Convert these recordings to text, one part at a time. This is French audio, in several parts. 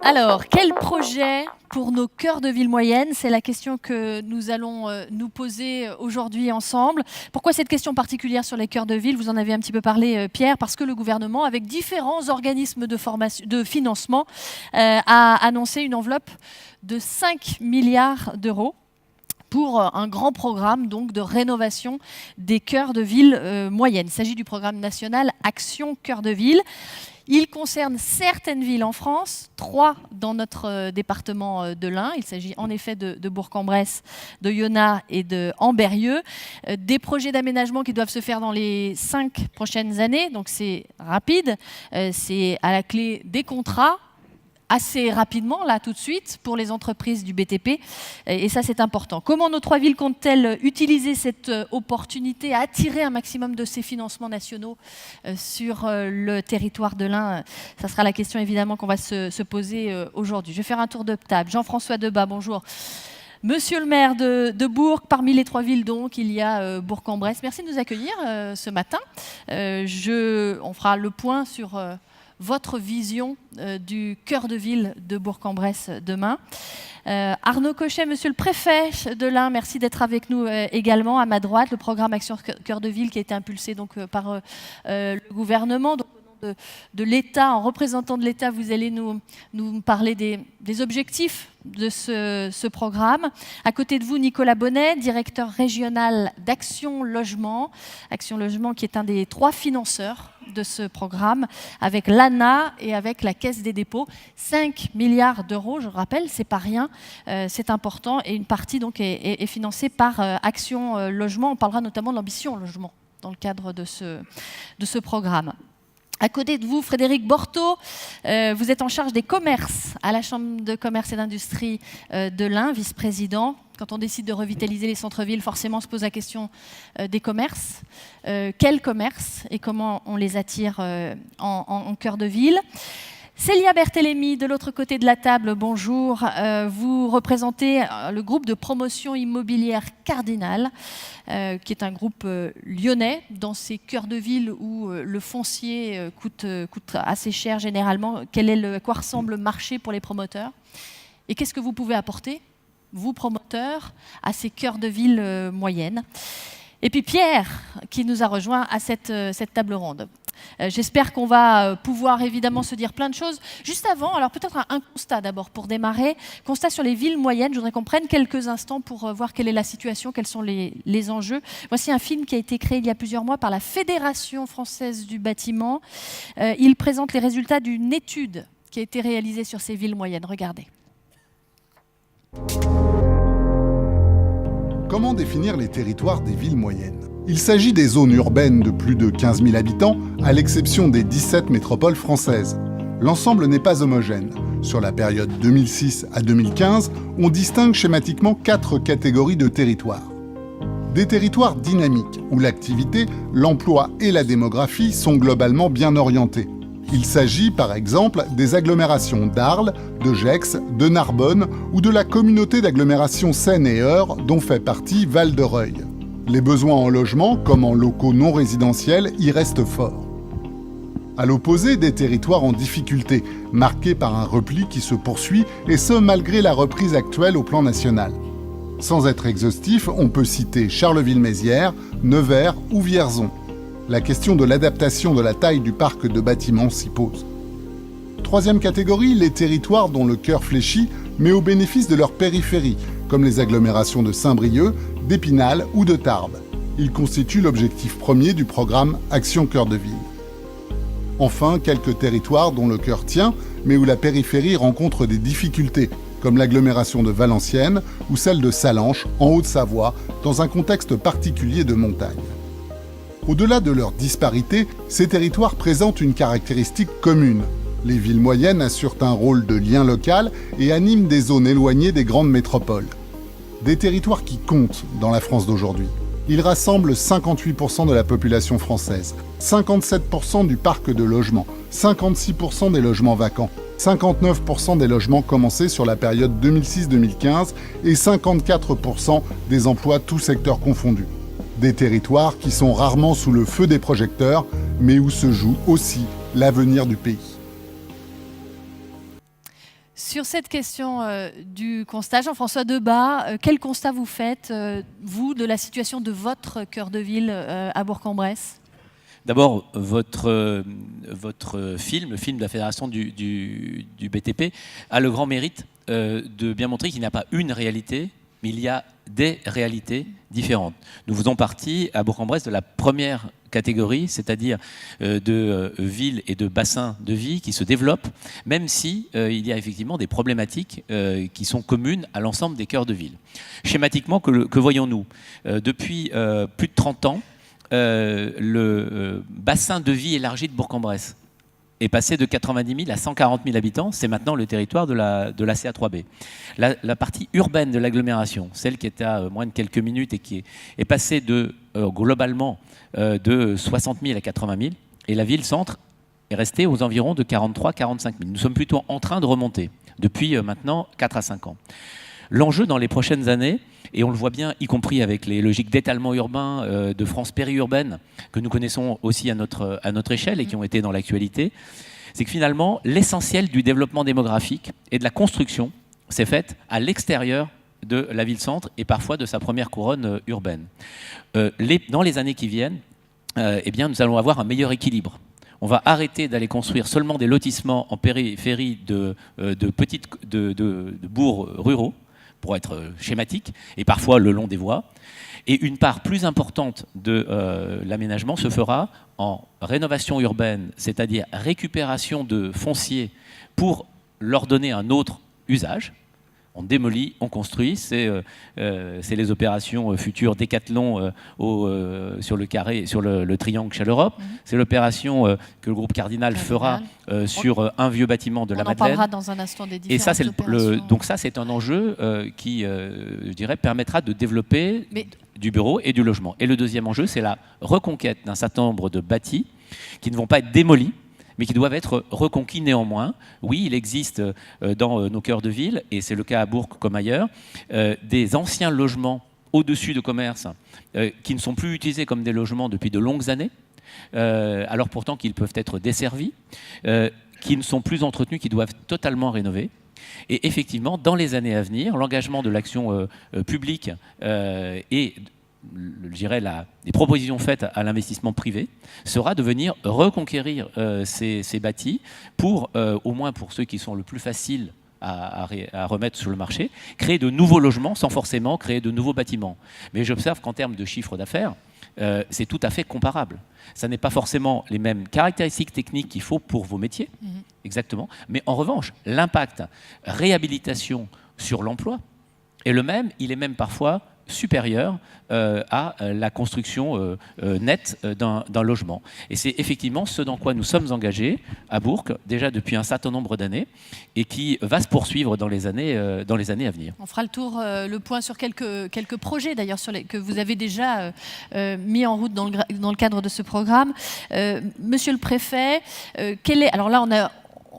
Alors, quel projet pour nos cœurs de ville moyenne? C'est la question que nous allons nous poser aujourd'hui ensemble. Pourquoi cette question particulière sur les cœurs de ville? Vous en avez un petit peu parlé, Pierre, parce que le gouvernement, avec différents organismes de financement, a annoncé une enveloppe de 5 milliards d'euros pour un grand programme donc, de rénovation des cœurs de ville moyennes. Il s'agit du programme national Action Cœur de Ville. Il concerne certaines villes en France, 3 dans notre département de l'Ain. Il s'agit en effet de Bourg-en-Bresse, de Yonat et de Ambérieu. Des projets d'aménagement qui doivent se faire dans les 5 prochaines années, donc c'est rapide. C'est à la clé des contrats, assez rapidement, là, tout de suite, pour les entreprises du BTP. Et ça, c'est important. Comment nos 3 villes comptent-elles utiliser cette opportunité à attirer un maximum de ces financements nationaux sur le territoire de l'Ain? Ça sera la question, évidemment, qu'on va se poser aujourd'hui. Je vais faire un tour de table. Jean-François Debat, bonjour. Monsieur le maire de Bourg, parmi les 3 villes, donc, il y a Bourg-en-Bresse. Merci de nous accueillir ce matin. On fera le point sur votre vision du cœur de ville de Bourg-en-Bresse demain. Arnaud Cochet, monsieur le préfet de l'Ain, merci d'être avec nous également. À ma droite, le programme Action Cœur de Ville qui a été impulsé donc, par le gouvernement. Donc, au nom de l'État, en représentant de l'État, vous allez nous parler des objectifs de ce programme. À côté de vous, Nicolas Bonnet, directeur régional d'Action Logement. Action Logement qui est un des 3 financeurs de ce programme, avec l'ANA et avec la Caisse des dépôts. 5 milliards d'euros, je le rappelle, c'est pas rien, c'est important, et une partie donc est financée par Action Logement. On parlera notamment de l'ambition logement dans le cadre de ce programme. À côté de vous, Frédéric Borteau, vous êtes en charge des commerces à la Chambre de commerce et d'industrie de l'Ain, vice-président. Quand on décide de revitaliser les centres-villes, forcément, on se pose la question des commerces. Quels commerces et comment on les attire en cœur de ville? Célia Berthélémy, de l'autre côté de la table, bonjour. Vous représentez le groupe de promotion immobilière Cardinal, qui est un groupe lyonnais dans ces cœurs de ville où le foncier coûte assez cher généralement. À quoi ressemble le marché pour les promoteurs? Et qu'est-ce que vous pouvez apporter, vous promoteurs, à ces cœurs de ville moyennes? Et puis Pierre, qui nous a rejoint à cette table ronde. J'espère qu'on va pouvoir évidemment se dire plein de choses. Juste avant, alors peut-être un constat d'abord pour démarrer. Constat sur les villes moyennes. Je voudrais qu'on prenne quelques instants pour voir quelle est la situation, quels sont les enjeux. Voici un film qui a été créé il y a plusieurs mois par la Fédération française du bâtiment. Il présente les résultats d'une étude qui a été réalisée sur ces villes moyennes. Regardez. Comment définir les territoires des villes moyennes? Il s'agit des zones urbaines de plus de 15 000 habitants, à l'exception des 17 métropoles françaises. L'ensemble n'est pas homogène. Sur la période 2006 à 2015, on distingue schématiquement 4 catégories de territoires. Des territoires dynamiques, où l'activité, l'emploi et la démographie sont globalement bien orientés. Il s'agit, par exemple, des agglomérations d'Arles, de Gex, de Narbonne ou de la communauté d'agglomération Seine et Eure, dont fait partie Val-de-Reuil. Les besoins en logement, comme en locaux non résidentiels, y restent forts. À l'opposé, des territoires en difficulté, marqués par un repli qui se poursuit, et ce malgré la reprise actuelle au plan national. Sans être exhaustif, on peut citer Charleville-Mézières, Nevers ou Vierzon. La question de l'adaptation de la taille du parc de bâtiments s'y pose. Troisième catégorie, les territoires dont le cœur fléchit, mais au bénéfice de leur périphérie, comme les agglomérations de Saint-Brieuc, d'Épinal ou de Tarbes. Ils constituent l'objectif premier du programme Action Cœur de Ville. Enfin, quelques territoires dont le cœur tient, mais où la périphérie rencontre des difficultés, comme l'agglomération de Valenciennes ou celle de Sallanches, en Haute-Savoie, dans un contexte particulier de montagne. Au-delà de leur disparité, ces territoires présentent une caractéristique commune. Les villes moyennes assurent un rôle de lien local et animent des zones éloignées des grandes métropoles. Des territoires qui comptent dans la France d'aujourd'hui. Ils rassemblent 58% de la population française, 57% du parc de logements, 56% des logements vacants, 59% des logements commencés sur la période 2006-2015 et 54% des emplois tous secteurs confondus. Des territoires qui sont rarement sous le feu des projecteurs, mais où se joue aussi l'avenir du pays. Sur cette question du constat, Jean-François Debat, quel constat vous faites, vous, de la situation de votre cœur de ville à Bourg-en-Bresse ? D'abord, votre film, le film de la Fédération du BTP, a le grand mérite de bien montrer qu'il n'y a pas une réalité, mais il y a des réalités différentes. Nous faisons partie, à Bourg-en-Bresse, de la première catégorie, c'est-à-dire de villes et de bassins de vie qui se développent, même si il y a effectivement des problématiques qui sont communes à l'ensemble des cœurs de ville. Schématiquement, que voyons-nous ? Depuis plus de 30 ans, le bassin de vie élargi de Bourg-en-Bresse est passé de 90 000 à 140 000 habitants. C'est maintenant le territoire de la CA3B. La partie urbaine de l'agglomération, celle qui est à moins de quelques minutes et qui est passée globalement de 60 000 à 80 000, et la ville-centre est restée aux environs de 43 45 000. Nous sommes plutôt en train de remonter depuis maintenant 4 à 5 ans. L'enjeu dans les prochaines années, et on le voit bien, y compris avec les logiques d'étalement urbain de France périurbaine, que nous connaissons aussi à notre échelle et qui ont été dans l'actualité, c'est que finalement, l'essentiel du développement démographique et de la construction s'est fait à l'extérieur de la ville-centre et parfois de sa première couronne urbaine. Dans les années qui viennent, eh bien, nous allons avoir un meilleur équilibre. On va arrêter d'aller construire seulement des lotissements en périphérie de bourgs ruraux, pour être schématique, et parfois le long des voies. Et une part plus importante de l'aménagement se fera en rénovation urbaine, c'est-à-dire récupération de foncier pour leur donner un autre usage. On démolit, on construit, c'est les opérations futures Décathlon sur le carré, sur le triangle Chaleurope. C'est l'opération que le groupe Cardinal fera sur un vieux bâtiment de la Madeleine. On en parlera dans un instant des différentes opérations. Donc ça, c'est un enjeu qui, je dirais, permettra de développer du bureau et du logement. Et le deuxième enjeu, c'est la reconquête d'un certain nombre de bâtis qui ne vont pas être démolis, mais qui doivent être reconquis néanmoins. Oui, il existe dans nos cœurs de ville, et c'est le cas à Bourg comme ailleurs, des anciens logements au-dessus de commerces qui ne sont plus utilisés comme des logements depuis de longues années, alors pourtant qu'ils peuvent être desservis, qui ne sont plus entretenus, qui doivent totalement rénover. Et effectivement, dans les années à venir, l'engagement de l'action publique et je dirais les propositions faites à l'investissement privé sera de venir reconquérir ces bâtis pour, au moins pour ceux qui sont le plus faciles à remettre sur le marché, créer de nouveaux logements sans forcément créer de nouveaux bâtiments. Mais j'observe qu'en termes de chiffre d'affaires, c'est tout à fait comparable. Ça n'est pas forcément les mêmes caractéristiques techniques qu'il faut pour vos métiers, exactement. Mais en revanche, l'impact réhabilitation sur l'emploi est le même, il est même parfois supérieure à la construction nette d'un logement. Et c'est effectivement ce dans quoi nous sommes engagés à Bourg, déjà depuis un certain nombre d'années, et qui va se poursuivre dans les années à venir. On fera le point sur quelques projets d'ailleurs que vous avez déjà mis en route dans le cadre de ce programme. Monsieur le préfet, alors là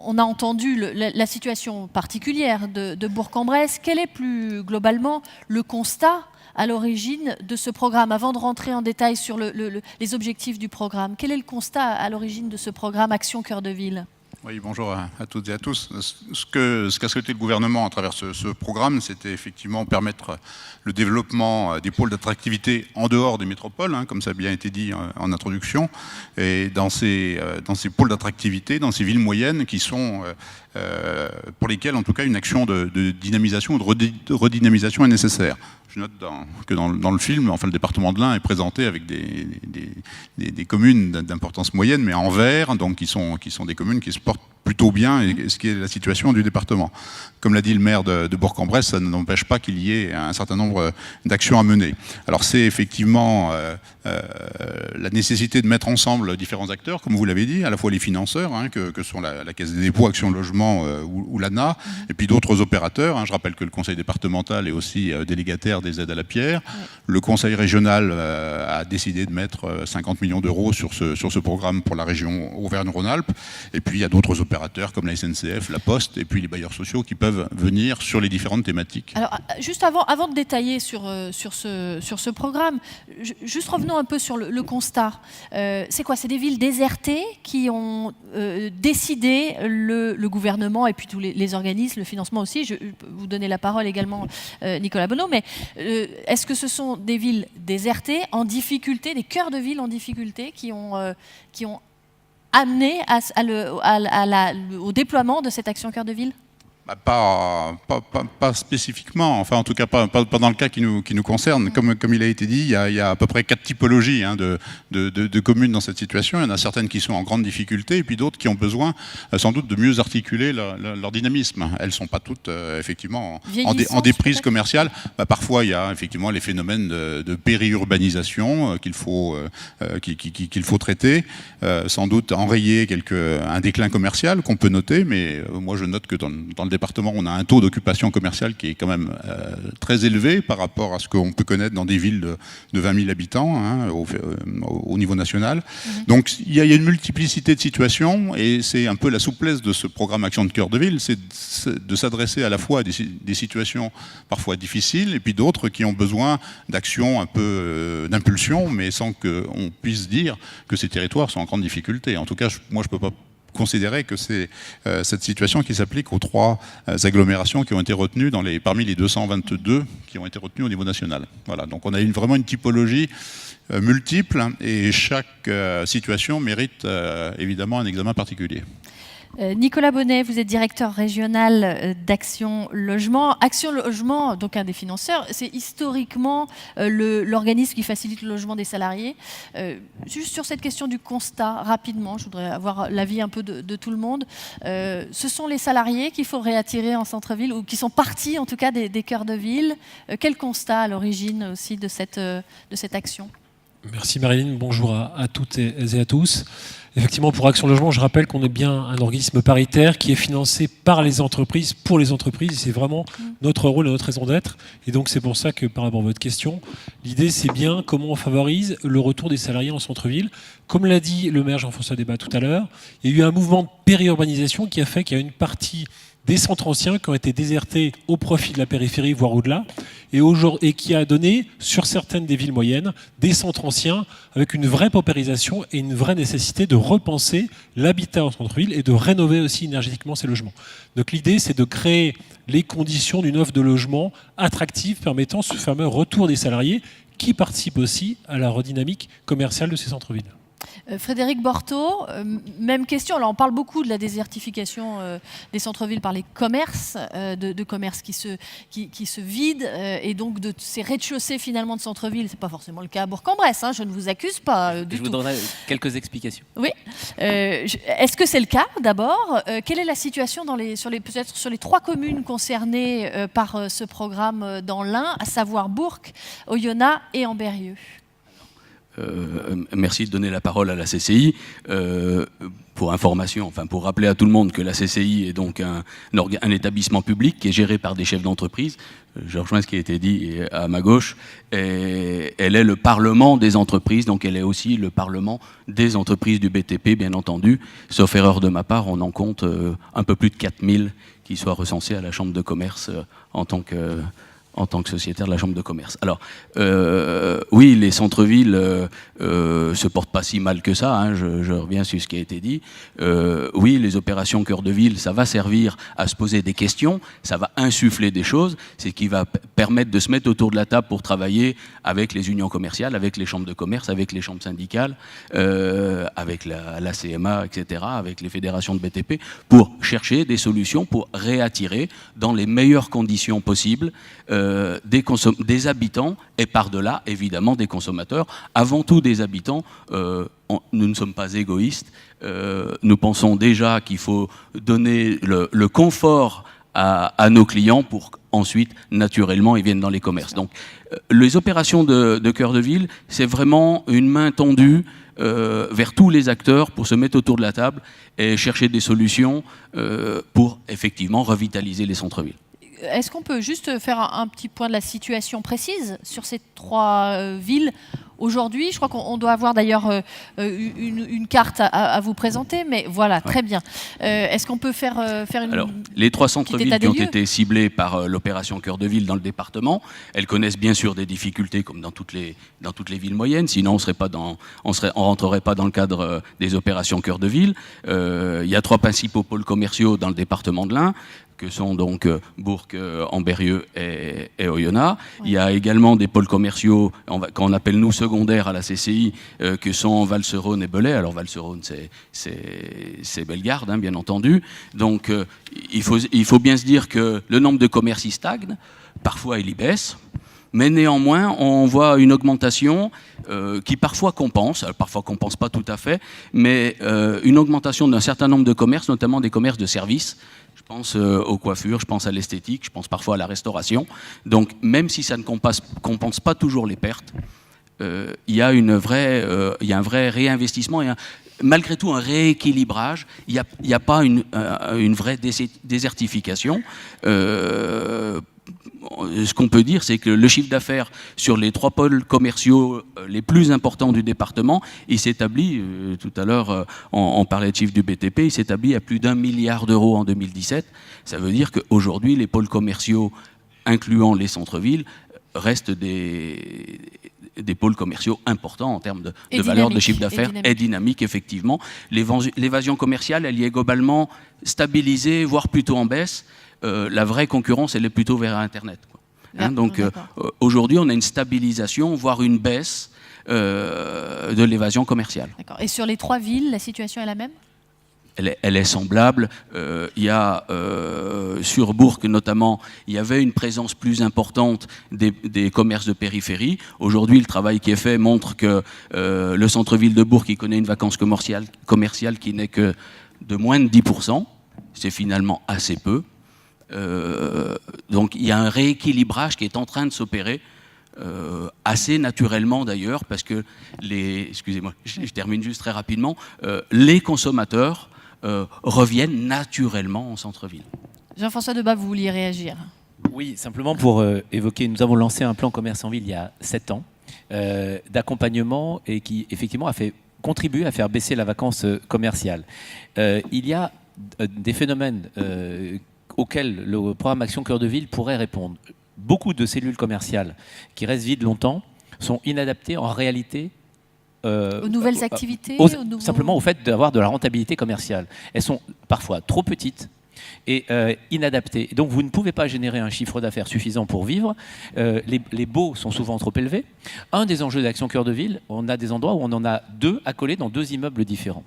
on a entendu la situation particulière de Bourg-en-Bresse. Quel est plus globalement le constat à l'origine de ce programme, avant de rentrer en détail sur les objectifs du programme? Quel est le constat à l'origine de ce programme Action Cœur de Ville ? Oui, bonjour à toutes et à tous. Ce qu'a souhaité le gouvernement à travers ce programme, c'était effectivement permettre le développement des pôles d'attractivité en dehors des métropoles, comme ça a bien été dit en introduction, et dans ces pôles d'attractivité, dans ces villes moyennes qui sont pour lesquelles en tout cas une action de dynamisation ou de redynamisation est nécessaire. Je note que dans le film, enfin, le département de l'Ain est présenté avec des communes d'importance moyenne, mais en vert, donc qui sont des communes qui se portent plutôt bien, et ce qui est la situation du département. Comme l'a dit le maire de Bourg-en-Bresse, ça n'empêche pas qu'il y ait un certain nombre d'actions à mener. Alors c'est effectivement la nécessité de mettre ensemble différents acteurs, comme vous l'avez dit, à la fois les financeurs, que sont la Caisse des dépôts, Action Logement ou l'ANA, et puis d'autres opérateurs. Je rappelle que le conseil départemental est aussi délégataire des aides à la pierre. Le conseil régional a décidé de mettre 50 millions d'euros sur ce programme pour la région Auvergne-Rhône-Alpes. Et puis il y a d'autres opérateurs comme la SNCF, la Poste et puis les bailleurs sociaux qui peuvent venir sur les différentes thématiques. Alors, juste avant de détailler sur ce programme, juste revenons un peu sur le constat. C'est quoi? C'est des villes désertées qui ont décidé, le gouvernement et puis tous les organismes, le financement aussi. Je peux vous donner la parole également, Nicolas Bonneau, mais est-ce que ce sont des villes désertées, en difficulté, des cœurs de ville en difficulté qui ont amené au déploiement de cette action cœur de ville? Pas spécifiquement, enfin en tout cas pas dans le cas qui nous concerne. Comme il a été dit, il y a à peu près 4 typologies de communes dans cette situation. Il y en a certaines qui sont en grande difficulté et puis d'autres qui ont besoin sans doute de mieux articuler leur dynamisme. Elles ne sont pas toutes effectivement en déprise commerciale. Parfois il y a effectivement les phénomènes de périurbanisation qu'il faut traiter, sans doute enrayer un déclin commercial qu'on peut noter, mais moi je note que dans le département, on a un taux d'occupation commerciale qui est quand même très élevé par rapport à ce qu'on peut connaître dans des villes de 20 000 habitants au niveau national. Donc il y a une multiplicité de situations et c'est un peu la souplesse de ce programme Action de cœur de ville, c'est de s'adresser à la fois à des situations parfois difficiles et puis d'autres qui ont besoin d'actions un peu d'impulsion, mais sans qu'on puisse dire que ces territoires sont en grande difficulté. En tout cas, moi je ne peux pas considérer que c'est cette situation qui s'applique aux 3 agglomérations qui ont été retenues parmi les 222 qui ont été retenues au niveau national. Voilà, donc on a vraiment une typologie multiple et chaque situation mérite évidemment un examen particulier. Nicolas Bonnet, vous êtes directeur régional d'Action Logement. Action Logement, donc un des financeurs, c'est historiquement l'organisme qui facilite le logement des salariés. Juste sur cette question du constat, rapidement, je voudrais avoir l'avis un peu de tout le monde. Ce sont les salariés qu'il faut réattirer en centre-ville ou qui sont partis en tout cas des cœurs de ville. Quel constat à l'origine aussi de cette action? Merci Marilyn, bonjour à toutes et à tous. Effectivement, pour Action Logement, je rappelle qu'on est bien un organisme paritaire qui est financé par les entreprises, pour les entreprises. C'est vraiment notre rôle et notre raison d'être. Et donc, c'est pour ça que, par rapport à votre question, l'idée, c'est bien comment on favorise le retour des salariés en centre-ville. Comme l'a dit le maire Jean-François Debat tout à l'heure, il y a eu un mouvement de périurbanisation qui a fait qu'il y a une partie des centres anciens qui ont été désertés au profit de la périphérie, voire au-delà, et qui a donné, sur certaines des villes moyennes, des centres anciens avec une vraie paupérisation et une vraie nécessité de repenser l'habitat en centre-ville et de rénover aussi énergétiquement ces logements. Donc l'idée, c'est de créer les conditions d'une offre de logement attractive permettant ce fameux retour des salariés qui participent aussi à la redynamique commerciale de ces centres-villes. Frédéric Borto, même question. Alors on parle beaucoup de la désertification des centres-villes par les commerces, de commerces qui se vident, et donc de ces rez-de-chaussée finalement de centre-ville. C'est pas forcément le cas à Bourg-en-Bresse, hein, je ne vous accuse pas du tout. Je vous donnerai quelques explications. Oui. Est-ce que c'est le cas d'abord? Quelle est la situation peut-être sur les 3 communes concernées par ce programme dans l'Ain, à savoir Bourg, Oyonnax et Ambérieu? Merci de donner la parole à la CCI. Pour information, enfin pour rappeler à tout le monde que la CCI est donc un établissement public qui est géré par des chefs d'entreprise. Je rejoins ce qui a été dit à ma gauche. Et elle est le Parlement des entreprises, donc elle est aussi le Parlement des entreprises du BTP, bien entendu. Sauf erreur de ma part, on en compte un peu plus de 4000 qui soient recensés à la Chambre de commerce en tant que sociétaire de la Chambre de commerce. Alors, oui, les centres-villes se portent pas si mal que ça, hein, je reviens sur ce qui a été dit. Oui, les opérations cœur de ville, ça va servir à se poser des questions, ça va insuffler des choses, c'est ce qui va permettre de se mettre autour de la table pour travailler avec les unions commerciales, avec les chambres de commerce, avec les chambres syndicales, avec la CMA, etc., avec les fédérations de BTP, pour chercher des solutions pour réattirer dans les meilleures conditions possibles des habitants et par-delà, évidemment, des consommateurs. Avant tout des habitants, nous ne sommes pas égoïstes. Nous pensons déjà qu'il faut donner le confort à nos clients pour qu'ensuite, naturellement, ils viennent dans les commerces. Donc, les opérations de cœur de ville, c'est vraiment une main tendue vers tous les acteurs pour se mettre autour de la table et chercher des solutions pour, effectivement, revitaliser les centres-villes. Est-ce qu'on peut juste faire un petit point de la situation précise sur ces 3 villes aujourd'hui? Je crois qu'on doit avoir d'ailleurs une carte à vous présenter, mais voilà, très bien. Est-ce qu'on peut faire une... Alors, les 3 centres-villes qui ont lieux été ciblés par l'opération Cœur de Ville dans le département, elles connaissent bien sûr des difficultés comme dans toutes les villes moyennes, sinon on rentrerait pas dans le cadre des opérations Cœur de Ville. Il y a 3 principaux pôles commerciaux dans le département de l'Ain, que sont donc Bourg, Ambérieu et Oyonnax. Il y a également des pôles commerciaux qu'on appelle nous secondaires à la CCI, que sont Val-sur-Rhône et Belay. Alors Val-sur-Rhône, c'est Bellegarde, hein, bien entendu. Donc il faut bien se dire que le nombre de commerces y stagne, parfois il y baisse. Mais néanmoins, on voit une augmentation qui parfois compense pas tout à fait, mais une augmentation d'un certain nombre de commerces, notamment des commerces de services. Je pense aux coiffures, je pense à l'esthétique, je pense parfois à la restauration. Donc même si ça ne compense pas toujours les pertes, il y a un vrai réinvestissement et malgré tout un rééquilibrage. Il n'y a pas une vraie désertification. Ce qu'on peut dire, c'est que le chiffre d'affaires sur les 3 pôles commerciaux les plus importants du département, il s'établit, tout à l'heure on parlait de chiffre du BTP, il s'établit à plus d'1 milliard d'euros en 2017. Ça veut dire qu'aujourd'hui, les pôles commerciaux, incluant les centres-villes, restent des pôles commerciaux importants en termes de valeur de chiffre d'affaires et dynamique, effectivement. L'évasion commerciale, elle y est globalement stabilisée, voire plutôt en baisse. La vraie concurrence, elle est plutôt vers Internet, quoi. Hein, donc aujourd'hui, on a une stabilisation, voire une baisse de l'évasion commerciale. D'accord. Et sur les 3 villes, la situation est la même? Elle est semblable. Il y a sur Bourg notamment, il y avait une présence plus importante des commerces de périphérie. Aujourd'hui, le travail qui est fait montre que le centre-ville de Bourg, qui connaît une vacance commerciale qui n'est que de moins de 10%, c'est finalement assez peu. Donc il y a un rééquilibrage qui est en train de s'opérer assez naturellement d'ailleurs, parce que excusez-moi, je termine juste très rapidement, les consommateurs reviennent naturellement en centre-ville. Jean-François Debat, vous vouliez réagir? Oui, simplement pour évoquer, nous avons lancé un plan commerce en ville il y a 7 ans d'accompagnement et qui effectivement a contribué à faire baisser la vacance commerciale. Il y a des phénomènes auxquels le programme Action Cœur de Ville pourrait répondre. Beaucoup de cellules commerciales qui restent vides longtemps sont inadaptées en réalité aux nouvelles activités, simplement au fait d'avoir de la rentabilité commerciale. Elles sont parfois trop petites et inadaptées. Donc vous ne pouvez pas générer un chiffre d'affaires suffisant pour vivre. Les baux sont souvent trop élevés. Un des enjeux d'Action Cœur de Ville, on a des endroits où on en a 2 accolés dans 2 immeubles différents.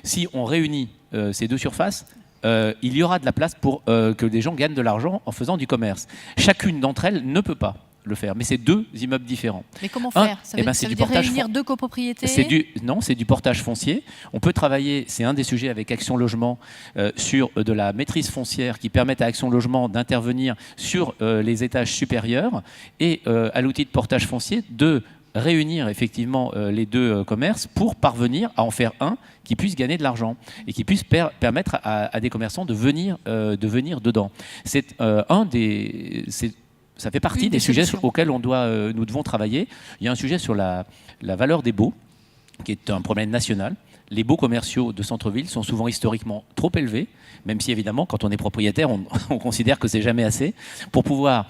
Si on réunit ces 2 surfaces, il y aura de la place pour que des gens gagnent de l'argent en faisant du commerce. Chacune d'entre elles ne peut pas le faire, mais c'est 2 immeubles différents. Mais comment faire? Ça veut dire réunir 2 copropriétés? Non, c'est du portage foncier. On peut travailler, c'est un des sujets avec Action Logement, sur de la maîtrise foncière qui permet à Action Logement d'intervenir sur les étages supérieurs et à l'outil de portage foncier de réunir effectivement les 2 commerces pour parvenir à en faire un qui puisse gagner de l'argent et qui puisse permettre à des commerçants de venir dedans. Ça fait partie des sujets auxquels nous devons travailler. Il y a un sujet sur la valeur des baux, qui est un problème national. Les baux commerciaux de centre-ville sont souvent historiquement trop élevés, même si évidemment, quand on est propriétaire, on considère que c'est jamais assez, pour pouvoir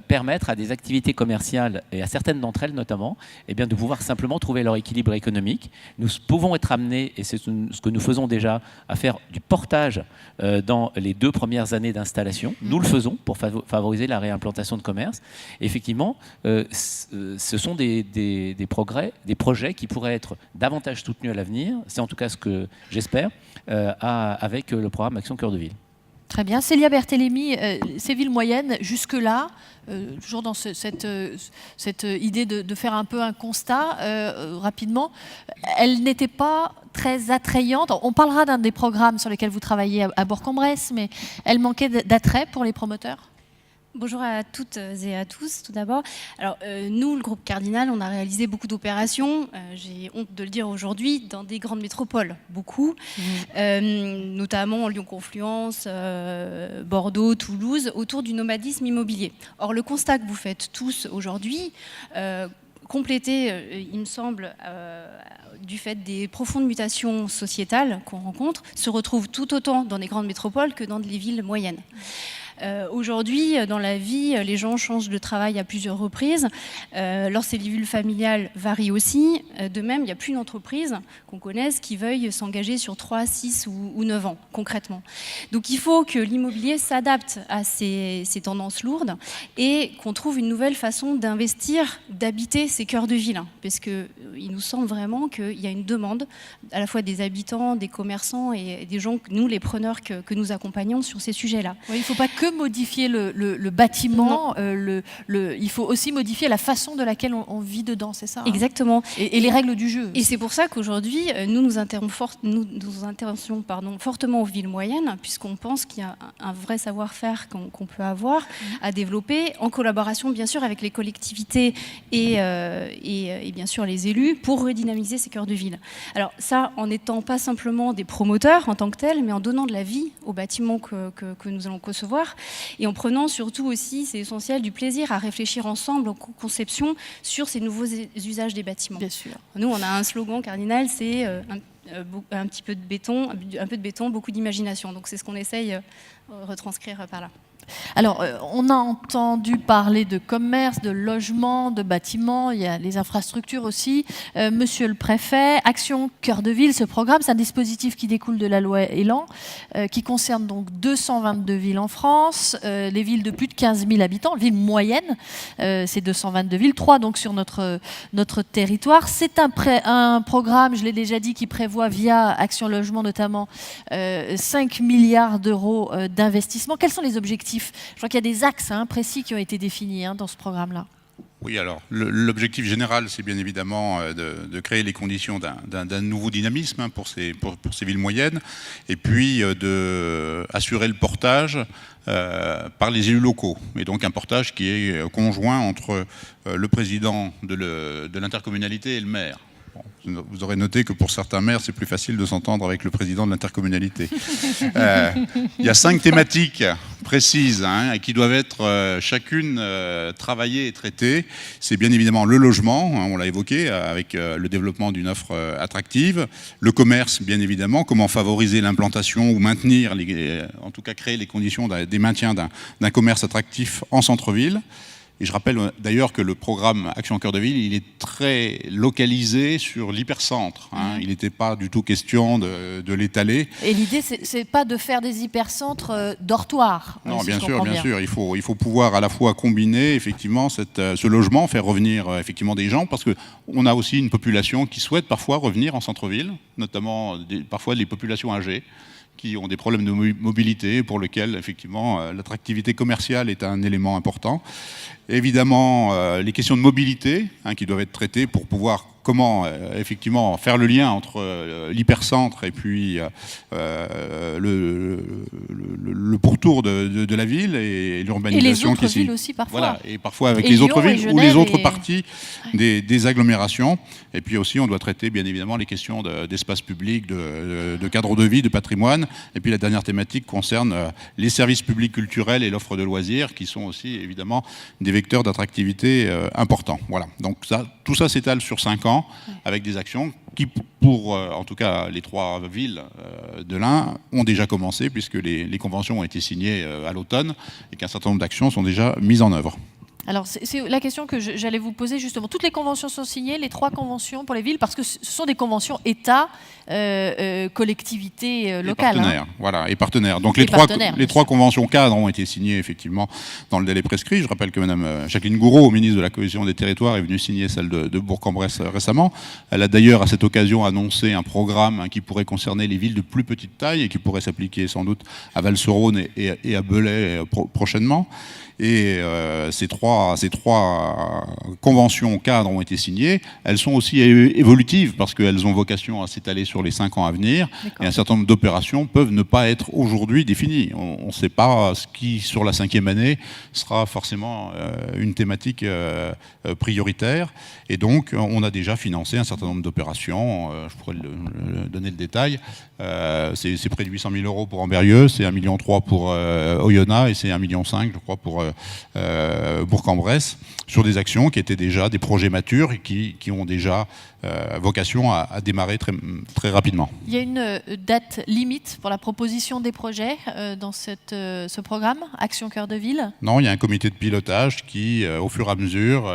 permettre à des activités commerciales, et à certaines d'entre elles notamment, eh bien, de pouvoir simplement trouver leur équilibre économique. Nous pouvons être amenés, et c'est ce que nous faisons déjà, à faire du portage dans les 2 premières années d'installation. Nous le faisons pour favoriser la réimplantation de commerce. Et effectivement, ce sont des projets qui pourraient être davantage soutenus à l'avenir. C'est en tout cas ce que j'espère avec le programme Action Cœur de Ville. Très bien. Célia Berthélémy, ces villes moyennes, jusque-là, toujours dans cette idée de faire un peu un constat rapidement, elles n'étaient pas très attrayantes. On parlera d'un des programmes sur lesquels vous travaillez à Bourg-en-Bresse, mais elles manquaient d'attrait pour les promoteurs? Bonjour à toutes et à tous, tout d'abord. Alors, nous, le groupe Cardinal, on a réalisé beaucoup d'opérations, j'ai honte de le dire aujourd'hui, dans des grandes métropoles, beaucoup, notamment Lyon-Confluence, Bordeaux, Toulouse, autour du nomadisme immobilier. Or, le constat que vous faites tous aujourd'hui, complété, il me semble, du fait des profondes mutations sociétales qu'on rencontre, se retrouve tout autant dans les grandes métropoles que dans les villes moyennes. Aujourd'hui, dans la vie, les gens changent de travail à plusieurs reprises. Leur cellule familiale varie aussi. De même, il n'y a plus d'entreprise qu'on connaisse qui veuille s'engager sur 3, 6 ou 9 ans, concrètement. Donc il faut que l'immobilier s'adapte à ces tendances lourdes et qu'on trouve une nouvelle façon d'investir, d'habiter ces cœurs de ville. Parce qu'il nous semble vraiment qu'il y a une demande, à la fois des habitants, des commerçants et des gens, nous, les preneurs que nous accompagnons sur ces sujets-là. Oui, il ne faut pas que modifier le bâtiment, il faut aussi modifier la façon de laquelle on vit dedans, c'est ça, hein? Exactement. Et les règles du jeu. Et c'est pour ça qu'aujourd'hui, nous intéressons fortement aux villes moyennes, puisqu'on pense qu'il y a un vrai savoir-faire qu'on peut avoir à développer, en collaboration bien sûr avec les collectivités et bien sûr les élus, pour redynamiser ces cœurs de ville. Alors ça, en n'étant pas simplement des promoteurs en tant que tels, mais en donnant de la vie aux bâtiments que nous allons concevoir, et en prenant surtout aussi, c'est essentiel, du plaisir à réfléchir ensemble en conception sur ces nouveaux usages des bâtiments. Bien sûr. Nous, on a un slogan cardinal, c'est un petit peu de béton, beaucoup d'imagination. Donc c'est ce qu'on essaye de retranscrire par là. Alors, on a entendu parler de commerce, de logement, de bâtiments, il y a les infrastructures aussi. Monsieur le préfet, Action Cœur de Ville, ce programme, c'est un dispositif qui découle de la loi Elan, qui concerne donc 222 villes en France, les villes de plus de 15 000 habitants, villes moyennes, c'est 222 villes, 3 donc sur notre territoire. C'est un programme, je l'ai déjà dit, qui prévoit via Action Logement notamment 5 milliards d'euros d'investissement. Quels sont les objectifs ? Je crois qu'il y a des axes précis qui ont été définis dans ce programme-là. Oui, alors l'objectif général, c'est bien évidemment de créer les conditions d'un nouveau dynamisme pour ces villes moyennes, et puis d'assurer le portage par les élus locaux, et donc un portage qui est conjoint entre le président de l'intercommunalité et le maire. Bon, vous aurez noté que pour certains maires, c'est plus facile de s'entendre avec le président de l'intercommunalité. Il y a 5 thématiques précises qui doivent être chacune travaillées et traitées. C'est bien évidemment le logement, on l'a évoqué, avec le développement d'une offre attractive. Le commerce, bien évidemment, comment favoriser l'implantation ou maintenir, en tout cas créer les conditions des maintiens d'un commerce attractif en centre-ville. Et je rappelle d'ailleurs que le programme Action Cœur de Ville, il est très localisé sur l'hypercentre. Il n'était pas du tout question de l'étaler. Et l'idée, c'est pas de faire des hypercentres dortoirs. Non, bien sûr. Il faut pouvoir à la fois combiner effectivement ce logement, faire revenir effectivement des gens, parce qu'on a aussi une population qui souhaite parfois revenir en centre-ville, notamment parfois les populations âgées, qui ont des problèmes de mobilité, pour lesquels effectivement l'attractivité commerciale est un élément important. Évidemment, les questions de mobilité qui doivent être traitées pour pouvoir comment effectivement faire le lien entre l'hypercentre et puis le pourtour de la ville et l'urbanisation. Et les autres villes aussi parfois. Voilà, et parfois avec les autres villes ou les autres parties des agglomérations. Et puis aussi, on doit traiter bien évidemment les questions d'espace public, de cadre de vie, de patrimoine. Et puis la dernière thématique concerne les services publics culturels et l'offre de loisirs, qui sont aussi évidemment des vecteurs d'attractivité importants. Voilà. Donc tout ça s'étale sur 5 ans avec des actions qui, pour en tout cas les 3 villes de l'Ain, ont déjà commencé, puisque les conventions ont été signées à l'automne et qu'un certain nombre d'actions sont déjà mises en œuvre. Alors, c'est la question que j'allais vous poser justement. Toutes les conventions sont signées, les 3 conventions pour les villes, parce que ce sont des conventions État, collectivités locales. Partenaires, voilà, et partenaires. Donc les 3 conventions cadres ont été signées effectivement dans le délai prescrit. Je rappelle que Mme Jacqueline Gouraud, ministre de la Cohésion des Territoires, est venue signer celle de Bourg-en-Bresse récemment. Elle a d'ailleurs à cette occasion annoncé un programme qui pourrait concerner les villes de plus petite taille et qui pourrait s'appliquer sans doute à Val-sur-Rhône et à Belay prochainement. Et ces trois conventions cadres ont été signées. Elles sont aussi évolutives parce qu'elles ont vocation à s'étaler sur les 5 ans à venir. Et un certain nombre d'opérations peuvent ne pas être aujourd'hui définies. On ne sait pas ce qui, sur la 5e année, sera forcément une thématique prioritaire. Et donc, on a déjà financé un certain nombre d'opérations. Je pourrais donner le détail. C'est près de 800 000 euros pour Ambérieux, c'est 1,3 million pour Oyonnax et c'est 1,5 million, je crois, pour Bourg-en-Bresse, sur des actions qui étaient déjà des projets matures et qui ont déjà vocation à démarrer très rapidement. Il y a une date limite pour la proposition des projets dans ce programme, Action Cœur de Ville? Non, il y a un comité de pilotage qui, au fur et à mesure,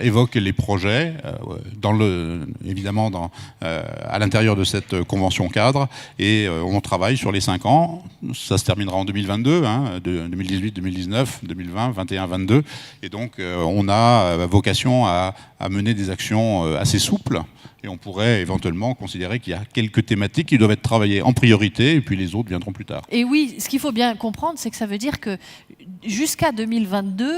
évoque les projets, évidemment à l'intérieur de cette convention cadre, et on travaille sur les 5 ans. Ça se terminera en 2022, 2018, 2019, 2020, 2021, 2022, et donc on a vocation à mener des actions assez souples, et on pourrait éventuellement considérer qu'il y a quelques thématiques qui doivent être travaillées en priorité, et puis les autres viendront plus tard. Et oui, ce qu'il faut bien comprendre, c'est que ça veut dire que jusqu'à 2022,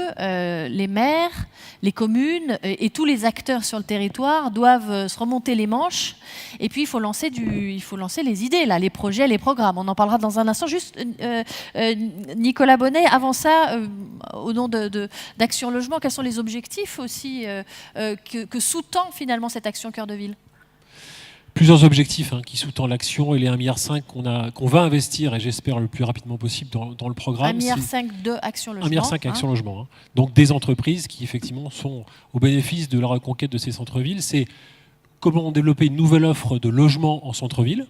les maires, les communes et tous les acteurs sur le territoire doivent se remonter les manches, et puis il faut lancer les idées, là, les projets, les programmes. On en parlera dans un instant. Juste, Nicolas Bonnet, avant ça, au nom d'Action Logement, quels sont les objectifs aussi que sous-tend finalement cette Action Cœur de Ville? Plusieurs objectifs qui sous-tendent l'action et les 1,5 milliard qu'on va investir, et j'espère le plus rapidement possible dans le programme. 1,5 milliard de Action Logement. 1,5 milliard Action Logement. Donc des entreprises qui effectivement sont au bénéfice de la reconquête de ces centres-villes. C'est comment développer une nouvelle offre de logement en centre-ville,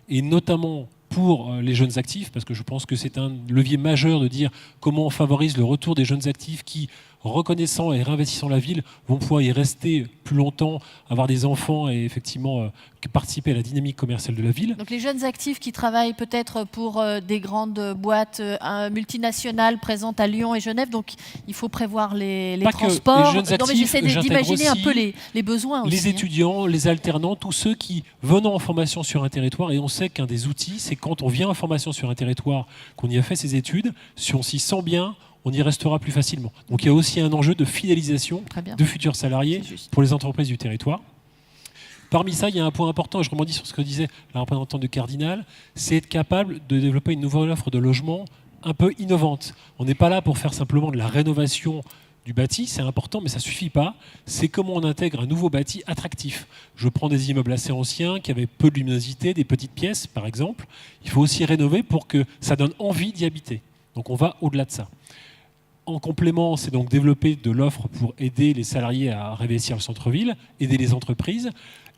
et notamment pour les jeunes actifs, parce que je pense que c'est un levier majeur de dire comment on favorise le retour des jeunes actifs qui, reconnaissant et réinvestissant la ville, vont pouvoir y rester plus longtemps, avoir des enfants et effectivement participer à la dynamique commerciale de la ville. Donc les jeunes actifs qui travaillent peut-être pour des grandes boîtes multinationales présentes à Lyon et Genève, donc il faut prévoir les transports. Les jeunes actifs, non, mais j'essaie d'imaginer un peu les besoins aussi. Les étudiants, les alternants, tous ceux qui venant en formation sur un territoire, et on sait qu'un des outils, c'est quand on vient en formation sur un territoire, qu'on y a fait ses études, si on s'y sent bien, on y restera plus facilement. Donc il y a aussi un enjeu de fidélisation de futurs salariés pour les entreprises du territoire. Parmi ça, il y a un point important, et je rebondis sur ce que disait la représentante de Cardinal, c'est être capable de développer une nouvelle offre de logement un peu innovante. On n'est pas là pour faire simplement de la rénovation du bâti, c'est important, mais ça ne suffit pas. C'est comment on intègre un nouveau bâti attractif. Je prends des immeubles assez anciens, qui avaient peu de luminosité, des petites pièces, par exemple. Il faut aussi rénover pour que ça donne envie d'y habiter. Donc on va au-delà de ça. En complément, c'est donc développer de l'offre pour aider les salariés à réinvestir le centre-ville, aider les entreprises,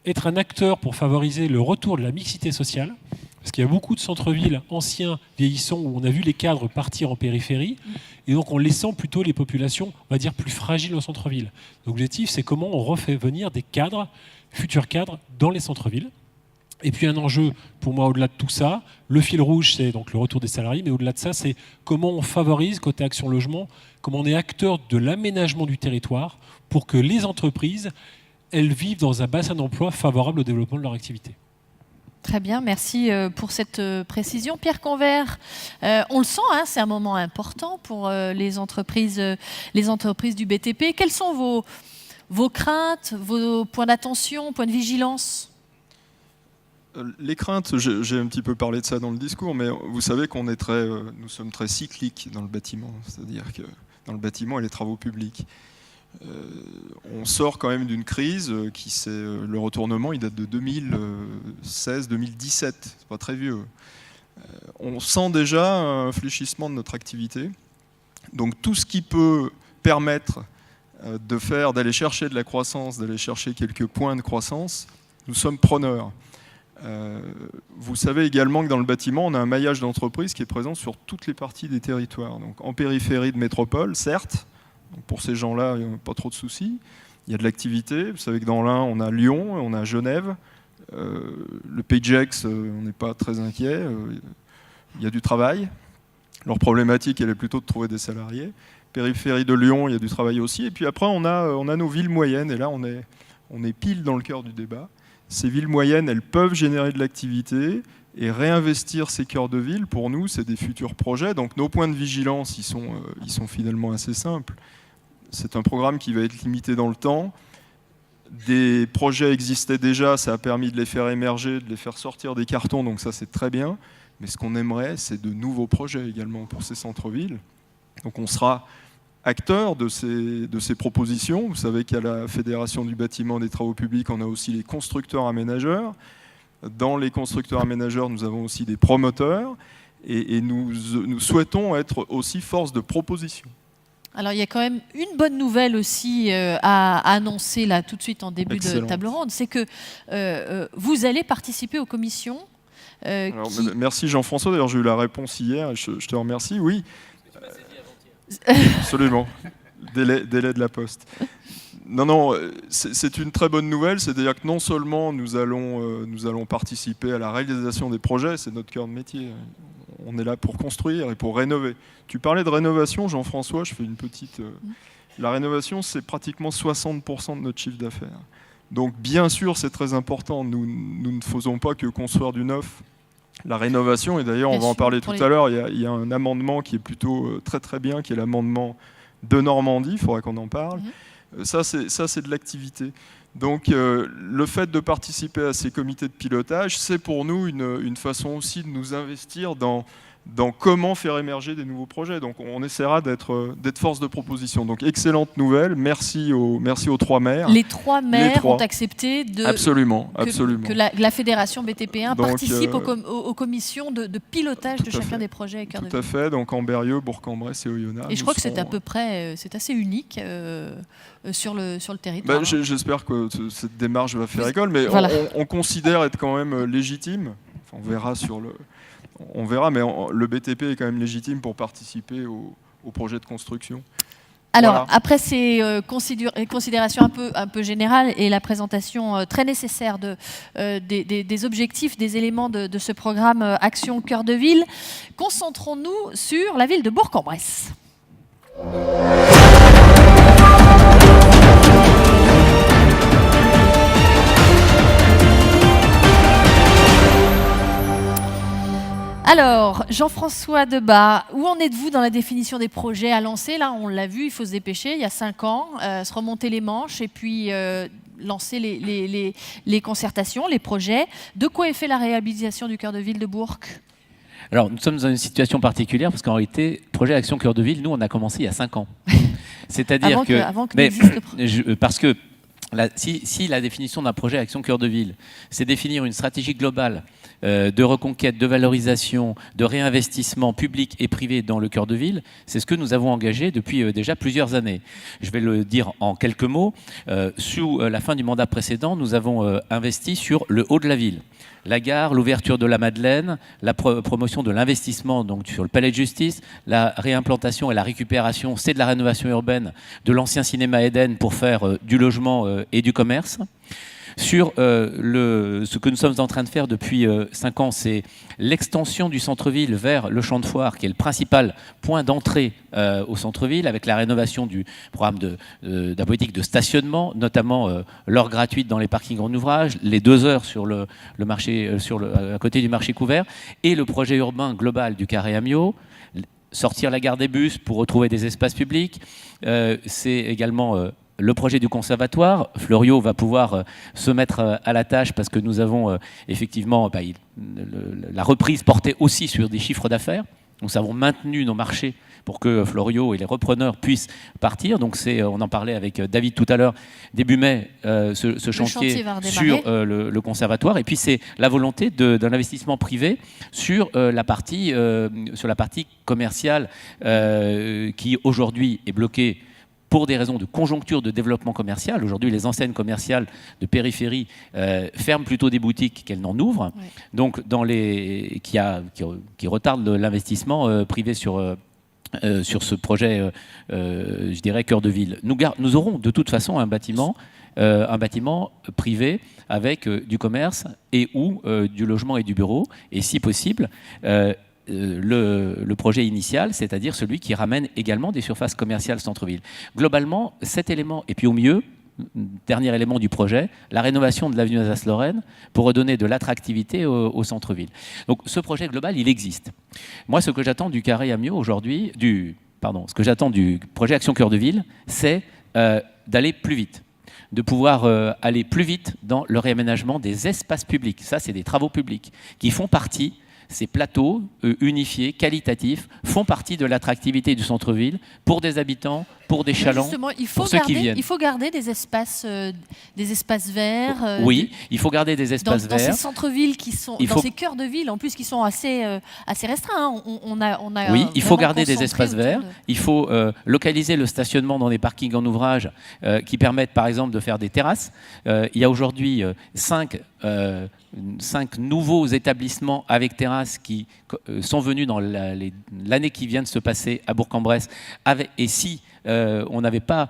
être un acteur pour favoriser le retour de la mixité sociale, parce qu'il y a beaucoup de centres-villes anciens, vieillissants, où on a vu les cadres partir en périphérie, et donc en laissant plutôt les populations, on va dire, plus fragiles au centre-ville. L'objectif, c'est comment on refait venir des cadres, futurs cadres, dans les centres-villes. Et puis un enjeu, pour moi, au-delà de tout ça, le fil rouge, c'est donc le retour des salariés, mais au-delà de ça, c'est comment on favorise, côté Action Logement, comment on est acteur de l'aménagement du territoire pour que les entreprises, elles vivent dans un bassin d'emploi favorable au développement de leur activité. Très bien, merci pour cette précision. Pierre Convert, on le sent, c'est un moment important pour les entreprises du BTP. Quelles sont vos craintes, vos points d'attention, points de vigilance ? Les craintes, j'ai un petit peu parlé de ça dans le discours, mais vous savez nous sommes très cycliques dans le bâtiment, c'est-à-dire que dans le bâtiment et les travaux publics. On sort quand même d'une crise le retournement, il date de 2016-2017, c'est pas très vieux. On sent déjà un fléchissement de notre activité. Donc tout ce qui peut permettre d'aller chercher de la croissance, d'aller chercher quelques points de croissance, nous sommes preneurs. Vous savez également que dans le bâtiment, on a un maillage d'entreprises qui est présent sur toutes les parties des territoires. Donc en périphérie de métropole, certes, donc pour ces gens-là, il n'y a pas trop de soucis. Il y a de l'activité. Vous savez que dans l'Ain, on a Lyon, on a Genève. Le Pays de Gex, on n'est pas très inquiet. Il y a du travail. Leur problématique, elle est plutôt de trouver des salariés. Périphérie de Lyon, il y a du travail aussi. Et puis après, on a nos villes moyennes. Et là, on est pile dans le cœur du débat. ces villes moyennes, elles peuvent générer de l'activité et réinvestir ces cœurs de ville. Pour nous, c'est des futurs projets. Donc nos points de vigilance, ils sont finalement assez simples. C'est un programme qui va être limité dans le temps. Des projets existaient déjà, ça a permis de les faire émerger, de les faire sortir des cartons, donc ça c'est très bien. Mais ce qu'on aimerait, c'est de nouveaux projets également pour ces centres-villes. Donc on sera acteur de ces propositions. Vous savez qu'à la Fédération du bâtiment et des travaux publics, on a aussi les constructeurs aménageurs. Dans les constructeurs aménageurs, nous avons aussi des promoteurs. Et nous souhaitons être aussi force de proposition. Alors, il y a quand même une bonne nouvelle aussi à annoncer là tout de suite en début Excellent. de table ronde, c'est que vous allez participer aux commissions. Alors, merci Jean-François, d'ailleurs j'ai eu la réponse hier, je te remercie, oui. Absolument, délai de la Poste. Non, c'est une très bonne nouvelle, c'est-à-dire que non seulement nous allons participer à la réalisation des projets, c'est notre cœur de métier. On est là pour construire et pour rénover. Tu parlais de rénovation, Jean-François, je fais une petite... La rénovation, c'est pratiquement 60% de notre chiffre d'affaires. Donc bien sûr, c'est très important. Nous ne faisons pas que construire du neuf. La rénovation, et d'ailleurs on va en parler tout à l'heure, il y a un amendement qui est plutôt très très bien, qui est l'amendement de Normandie, il faudra qu'on en parle. Ça, c'est de l'activité. Donc le fait de participer à ces comités de pilotage, c'est pour nous une façon aussi de nous investir dans comment faire émerger des nouveaux projets. Donc on essaiera d'être force de proposition. Donc excellente nouvelle, merci aux 3 maires. Les 3 maires ont accepté que la Fédération BTP1 participe aux commissions de pilotage de chacun des projets. Tout à fait, donc en Berrieux, Bourg-en-Bresse et Oyonnax. Et je crois que c'est à peu près, c'est assez unique sur le territoire. J'espère que cette démarche va faire école, mais voilà. on considère être quand même légitime. Enfin, on verra, mais le BTP est quand même légitime pour participer au projet de construction. Alors, voilà. Après ces considérations un peu générales et la présentation très nécessaire des objectifs, des éléments de ce programme Action Cœur de Ville, concentrons-nous sur la ville de Bourg-en-Bresse. Alors, Jean-François Debat, où en êtes-vous dans la définition des projets à lancer? Là, on l'a vu, il faut se dépêcher, il y a 5 ans, se remonter les manches et puis lancer les concertations, les projets. De quoi est fait la réhabilitation du cœur de ville de Bourg? Alors, nous sommes dans une situation particulière parce qu'en réalité, projet Action Cœur de Ville, nous, on a commencé il y a 5 ans. C'est-à-dire avant que n'existe le projet. Parce que si la définition d'un projet Action Cœur de Ville, c'est définir une stratégie globale de reconquête, de valorisation, de réinvestissement public et privé dans le cœur de ville, c'est ce que nous avons engagé depuis déjà plusieurs années. Je vais le dire en quelques mots. Sous la fin du mandat précédent, nous avons investi sur le haut de la ville. La gare, l'ouverture de la Madeleine, la promotion de l'investissement donc sur le palais de justice, la réimplantation et la récupération, c'est de la rénovation urbaine de l'ancien cinéma Eden pour faire du logement et du commerce. Sur ce que nous sommes en train de faire depuis 5 ans, c'est l'extension du centre-ville vers le champ de foire, qui est le principal point d'entrée au centre-ville, avec la rénovation du programme de la politique de stationnement, notamment l'heure gratuite dans les parkings en ouvrage, les 2 heures sur le marché, à côté du marché couvert, et le projet urbain global du Carré Amiot. Sortir la gare des bus pour retrouver des espaces publics. C'est également le projet du conservatoire. Fleuriot va pouvoir se mettre à la tâche parce que nous avons effectivement la reprise portée aussi sur des chiffres d'affaires. Nous avons maintenu nos marchés pour que Fleuriot et les repreneurs puissent partir. Donc on en parlait avec David tout à l'heure, début mai, ce chantier sur le conservatoire. Et puis c'est la volonté d'un investissement privé sur la partie commerciale qui aujourd'hui est bloquée pour des raisons de conjoncture de développement commercial. Aujourd'hui, les enseignes commerciales de périphérie ferment plutôt des boutiques qu'elles n'en ouvrent, ouais. Donc qui retardent l'investissement privé sur ce projet, je dirais, cœur de ville. Nous aurons de toute façon un bâtiment privé avec du commerce et ou du logement et du bureau, et si possible, le projet initial, c'est-à-dire celui qui ramène également des surfaces commerciales centre-ville. Globalement, cet élément, et puis au mieux, dernier élément du projet, la rénovation de l'avenue Alsace-Lorraine pour redonner de l'attractivité au centre-ville. Donc ce projet global, il existe. Moi, ce que j'attends du Carré Amio aujourd'hui, ce que j'attends du projet Action Cœur de Ville, c'est d'aller plus vite, de pouvoir aller plus vite dans le réaménagement des espaces publics. Ça, c'est des travaux publics qui font partie. Ces plateaux unifiés, qualitatifs, font partie de l'attractivité du centre-ville pour des habitants, pour des chalands, justement, pour ceux qui viennent. Il faut garder des espaces verts. Oui, il faut garder des espaces dans verts. ces centres-villes qui sont, dans ces cœurs de ville, en plus, qui sont assez restreints. Oui, il faut garder des espaces verts. Il faut localiser le stationnement dans des parkings en ouvrage qui permettent, par exemple, de faire des terrasses. Il y a aujourd'hui 5 nouveaux établissements avec terrasse qui sont venus dans l'année qui vient de se passer à Bourg-en-Bresse. Et si on n'avait pas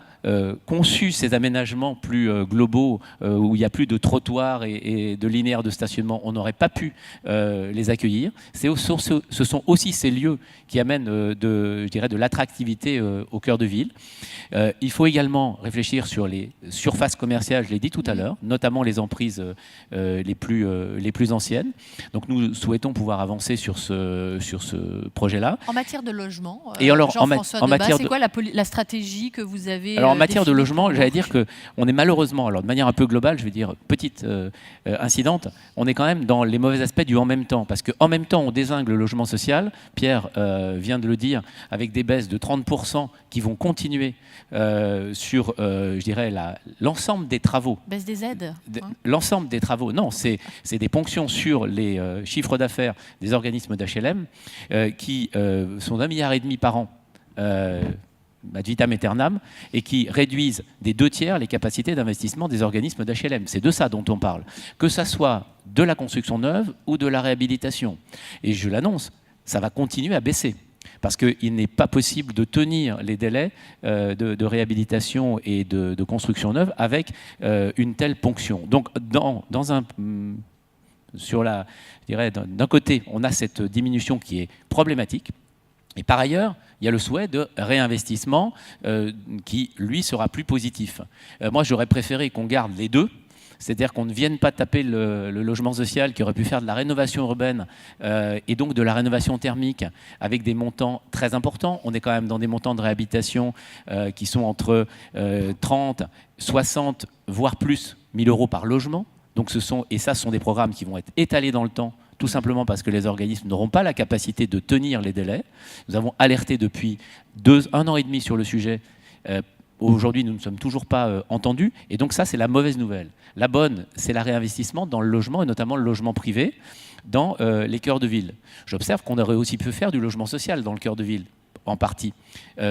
conçu ces aménagements plus globaux où il n'y a plus de trottoirs et de linéaires de stationnement, on n'aurait pas pu les accueillir. Ce sont aussi ces lieux qui amènent de l'attractivité au cœur de ville. Il faut également réfléchir sur les surfaces commerciales, je l'ai dit tout à l'heure, notamment les emprises les plus anciennes. Donc nous souhaitons pouvoir avancer sur ce projet-là. En matière de logement, et alors, Jean-François Debat, c'est quoi la stratégie que vous avez Alors en matière de logement, j'allais dire qu'on est malheureusement, alors de manière un peu globale, je vais dire petite incidente, on est quand même dans les mauvais aspects du en même temps. Parce qu'en même temps, on dézingue le logement social. Pierre vient de le dire, avec des baisses de 30% qui vont continuer sur, je dirais, l'ensemble des travaux. Baisse des aides L'ensemble des travaux, non, c'est des ponctions sur les chiffres d'affaires des organismes d'HLM qui sont d'1,5 milliard par an. Ad vitam aeternam, et qui réduisent des 2/3 les capacités d'investissement des organismes d'HLM. C'est de ça dont on parle. Que ça soit de la construction neuve ou de la réhabilitation. Et je l'annonce, ça va continuer à baisser. Parce qu'il n'est pas possible de tenir les délais de réhabilitation et de construction neuve avec une telle ponction. Donc, d'un côté, on a cette diminution qui est problématique. Et par ailleurs, il y a le souhait de réinvestissement qui, lui, sera plus positif. Moi, j'aurais préféré qu'on garde les deux, c'est-à-dire qu'on ne vienne pas taper le logement social qui aurait pu faire de la rénovation urbaine et donc de la rénovation thermique avec des montants très importants. On est quand même dans des montants de réhabilitation qui sont entre 30, 60, voire plus 1000 euros par logement. Donc ce sont des programmes qui vont être étalés dans le temps, tout simplement parce que les organismes n'auront pas la capacité de tenir les délais. Nous avons alerté depuis 1 an et demi sur le sujet. Aujourd'hui, nous ne sommes toujours pas entendus. Et donc ça, c'est la mauvaise nouvelle. La bonne, c'est le réinvestissement dans le logement, et notamment le logement privé, dans les cœurs de ville. J'observe qu'on aurait aussi pu faire du logement social dans le cœur de ville, en partie.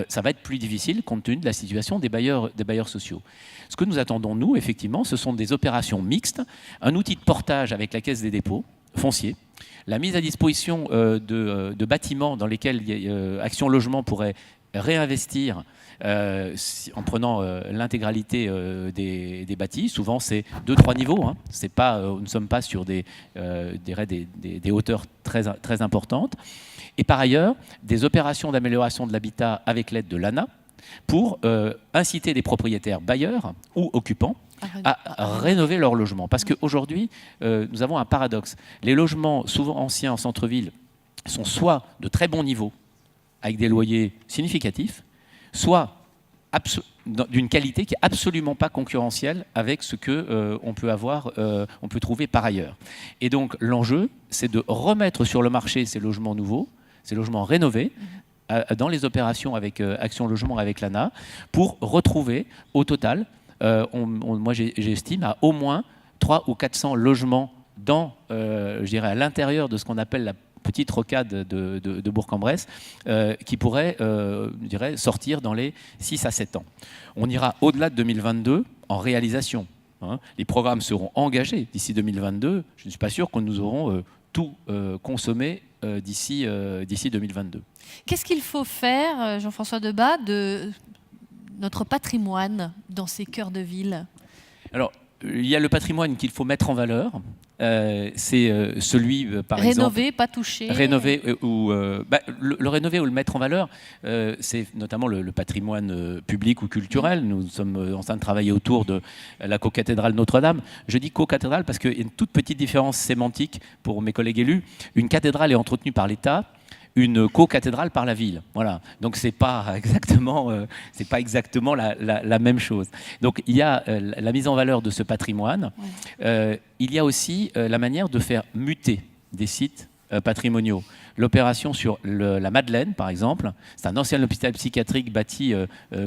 Ça va être plus difficile compte tenu de la situation des bailleurs sociaux. Ce que nous attendons, nous, effectivement, ce sont des opérations mixtes, un outil de portage avec la Caisse des dépôts, foncier, la mise à disposition de bâtiments dans lesquels Action Logement pourrait réinvestir en prenant l'intégralité des bâtis. Souvent, c'est 2-3 niveaux. Hein. Nous ne sommes pas sur des hauteurs très importantes. Et par ailleurs, des opérations d'amélioration de l'habitat avec l'aide de l'ANA pour inciter les propriétaires bailleurs ou occupants à rénover leur logement. Parce qu'aujourd'hui, nous avons un paradoxe. Les logements, souvent anciens en centre-ville, sont soit de très bon niveau, avec des loyers significatifs, soit d'une qualité qui n'est absolument pas concurrentielle avec ce qu'on peut trouver par ailleurs. Et donc l'enjeu, c'est de remettre sur le marché ces logements nouveaux, ces logements rénovés, dans les opérations avec Action Logement, avec l'ANA, pour retrouver au total, moi j'estime, à au moins 300 ou 400 logements à l'intérieur de ce qu'on appelle la petite rocade de Bourg-en-Bresse qui pourrait sortir dans les 6 à 7 ans. On ira au-delà de 2022 en réalisation. Hein. Les programmes seront engagés d'ici 2022. Je ne suis pas sûr que nous aurons tout consommé d'ici 2022. Qu'est-ce qu'il faut faire, Jean-François Debat, de notre patrimoine dans ces cœurs de ville ? Alors, il y a le patrimoine qu'il faut mettre en valeur. c'est celui, par exemple... Rénover, pas toucher. Rénover le rénover ou le mettre en valeur, c'est notamment le patrimoine public ou culturel. Nous sommes en train de travailler autour de la co-cathédrale Notre-Dame. Je dis co-cathédrale parce qu'il y a une toute petite différence sémantique pour mes collègues élus. Une cathédrale est entretenue par l'État, une co-cathédrale par la ville. Voilà. Donc c'est pas exactement la même chose. Donc il y a la mise en valeur de ce patrimoine. Il y a aussi la manière de faire muter des sites patrimoniaux. L'opération sur la Madeleine, par exemple, c'est un ancien hôpital psychiatrique bâti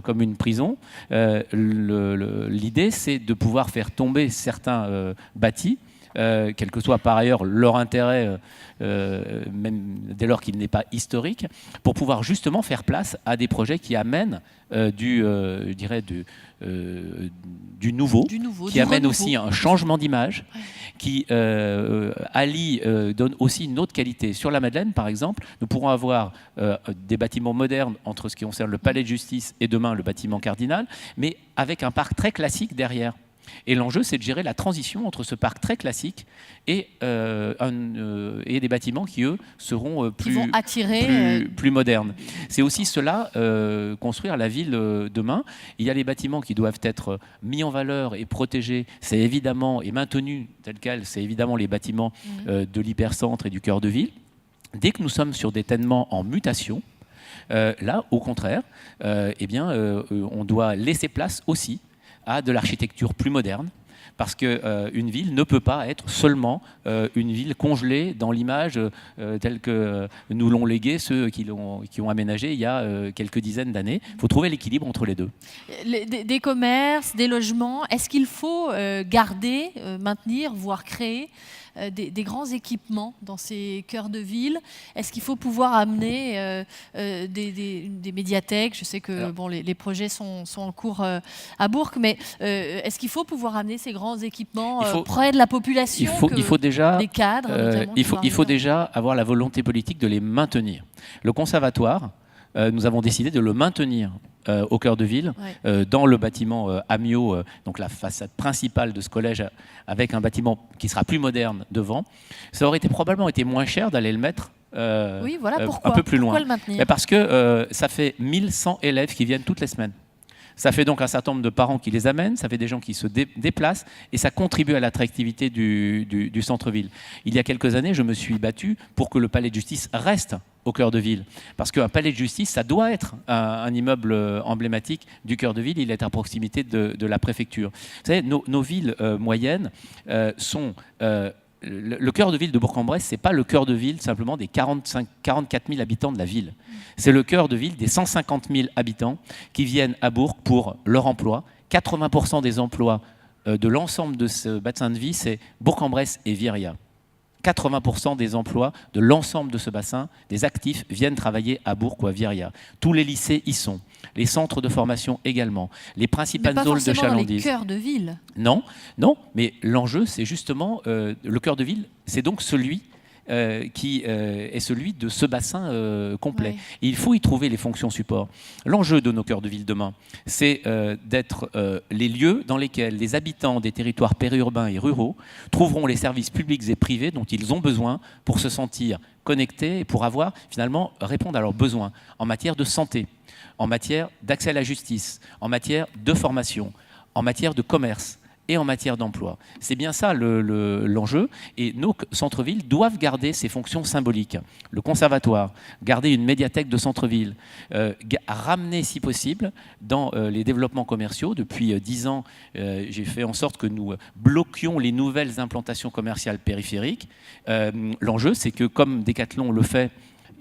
comme une prison. L'idée, c'est de pouvoir faire tomber certains bâtis, quel que soit par ailleurs leur intérêt, même dès lors qu'il n'est pas historique, pour pouvoir justement faire place à des projets qui amènent du nouveau, qui amène aussi un changement d'image, qui donne aussi une autre qualité. Sur la Madeleine, par exemple, nous pourrons avoir des bâtiments modernes entre ce qui concerne le palais de justice et demain le bâtiment cardinal, mais avec un parc très classique derrière. Et l'enjeu, c'est de gérer la transition entre ce parc très classique et des bâtiments qui, eux, seront plus modernes. C'est aussi cela, construire la ville demain. Il y a les bâtiments qui doivent être mis en valeur et protégés. C'est évidemment, et maintenus tels quels, c'est évidemment les bâtiments de l'hypercentre et du cœur de ville. Dès que nous sommes sur des tènements en mutation, là, au contraire, on doit laisser place aussi à de l'architecture plus moderne, parce qu'une ville ne peut pas être seulement une ville congelée dans l'image telle que nous l'ont léguée ceux qui ont aménagé il y a quelques dizaines d'années. Il faut trouver l'équilibre entre les deux. Des commerces, des logements, est-ce qu'il faut garder, maintenir, voire créer des grands équipements dans ces cœurs de ville? Est-ce qu'il faut pouvoir amener des médiathèques? Je sais que les projets sont en cours à Bourg, mais est-ce qu'il faut pouvoir amener ces grands équipements près de la population, il faut déjà, des cadres il faut déjà avoir la volonté politique de les maintenir. Le conservatoire, nous avons décidé de le maintenir au cœur de ville, dans le bâtiment Amiot, donc la façade principale de ce collège, avec un bâtiment qui sera plus moderne devant. Ça aurait probablement été moins cher d'aller le mettre un peu plus loin. Pourquoi le maintenir? Parce que ça fait 1100 élèves qui viennent toutes les semaines. Ça fait donc un certain nombre de parents qui les amènent, ça fait des gens qui se déplacent, et ça contribue à l'attractivité du centre-ville. Il y a quelques années, je me suis battu pour que le palais de justice reste au cœur de ville. Parce qu'un palais de justice, ça doit être un immeuble emblématique du cœur de ville. Il est à proximité de la préfecture. Vous savez, nos villes moyennes sont... le cœur de ville de Bourg-en-Bresse, ce n'est pas le cœur de ville simplement des 44 000 habitants de la ville. C'est le cœur de ville des 150 000 habitants qui viennent à Bourg pour leur emploi. 80% des emplois de l'ensemble de ce bassin de vie, c'est Bourg-en-Bresse et Viria. 80% des emplois de l'ensemble de ce bassin, des actifs, viennent travailler à Bourg ou à Viria. Tous les lycées y sont. Les centres de formation également. Les principales zones de chalandise. Mais pas forcément dans les cœurs de ville. Non, mais l'enjeu, c'est justement le cœur de ville, c'est donc celui qui est celui de ce bassin complet. Et il faut y trouver les fonctions support. L'enjeu de nos cœurs de ville demain, c'est d'être les lieux dans lesquels les habitants des territoires périurbains et ruraux trouveront les services publics et privés dont ils ont besoin pour se sentir connectés et pour finalement répondre à leurs besoins en matière de santé, en matière d'accès à la justice, en matière de formation, en matière de commerce et en matière d'emploi. C'est bien ça l'enjeu, et nos centres-villes doivent garder ces fonctions symboliques. Le conservatoire, garder une médiathèque de centre-ville, ramener si possible dans les développements commerciaux. Depuis 10 ans, j'ai fait en sorte que nous bloquions les nouvelles implantations commerciales périphériques. L'enjeu, c'est que comme Decathlon le fait,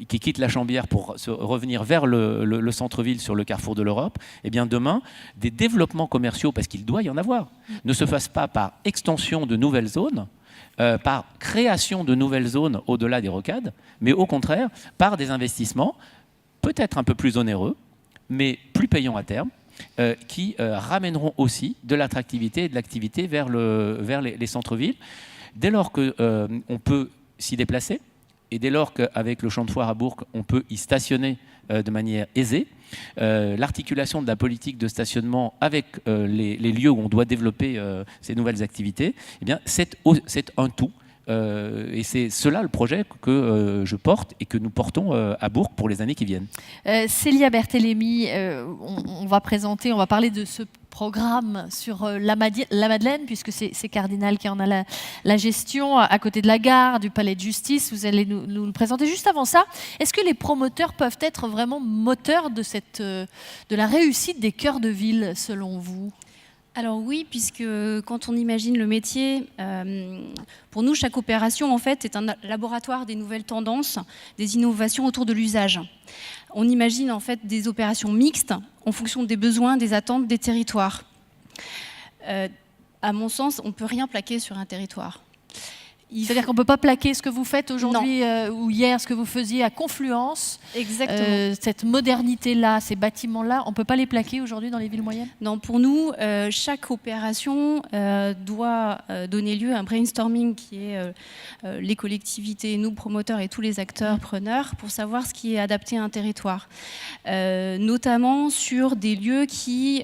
qui quitte la Chambière pour revenir vers le centre-ville sur le carrefour de l'Europe, eh bien demain, des développements commerciaux, parce qu'il doit y en avoir, ne se fassent pas par extension de nouvelles zones, par création de nouvelles zones au-delà des rocades, mais au contraire, par des investissements peut-être un peu plus onéreux, mais plus payants à terme, qui ramèneront aussi de l'attractivité et de l'activité vers les centres-villes. Dès lors qu'on peut s'y déplacer, et dès lors qu'avec le champ de foire à Bourg, on peut y stationner de manière aisée, l'articulation de la politique de stationnement avec les lieux où on doit développer ces nouvelles activités, eh bien, c'est un tout Et c'est cela le projet que je porte et que nous portons à Bourg pour les années qui viennent. Célia Berthélémy, on va parler de ce programme sur la Madeleine, puisque c'est Cardinal qui en a la gestion, à côté de la gare, du palais de justice. Vous allez nous le présenter. Juste avant ça, est-ce que les promoteurs peuvent être vraiment moteurs de la réussite des cœurs de ville, selon vous ? Alors oui, puisque quand on imagine le métier, pour nous, chaque opération, en fait, est un laboratoire des nouvelles tendances, des innovations autour de l'usage. On imagine en fait des opérations mixtes en fonction des besoins, des attentes des territoires. À mon sens, on ne peut rien plaquer sur un territoire. C'est-à-dire qu'on ne peut pas plaquer ce que vous faites aujourd'hui ou hier, ce que vous faisiez à Confluence. Exactement. Cette modernité-là, ces bâtiments-là, on ne peut pas les plaquer aujourd'hui dans les villes moyennes ? Non, pour nous, chaque opération doit donner lieu à un brainstorming qui est les collectivités, nous, promoteurs et tous les acteurs preneurs, pour savoir ce qui est adapté à un territoire. Notamment sur des lieux qui,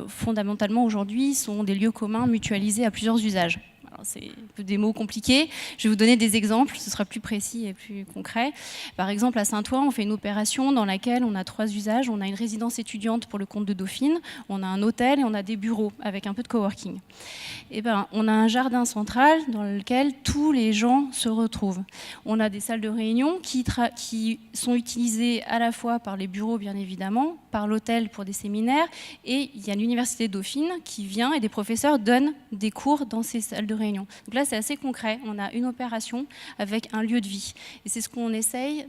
fondamentalement aujourd'hui, sont des lieux communs mutualisés à plusieurs usages. C'est un peu des mots compliqués. Je vais vous donner des exemples, ce sera plus précis et plus concret. Par exemple, à Saint-Ouen, on fait une opération dans laquelle on a 3 usages. On a une résidence étudiante pour le compte de Dauphine, on a un hôtel et on a des bureaux avec un peu de coworking. Et on a un jardin central dans lequel tous les gens se retrouvent. On a des salles de réunion qui sont utilisées à la fois par les bureaux, bien évidemment, par l'hôtel pour des séminaires, et il y a l'université Dauphine qui vient et des professeurs donnent des cours dans ces salles de réunion. Donc là, c'est assez concret. On a une opération avec un lieu de vie. Et c'est ce qu'on essaye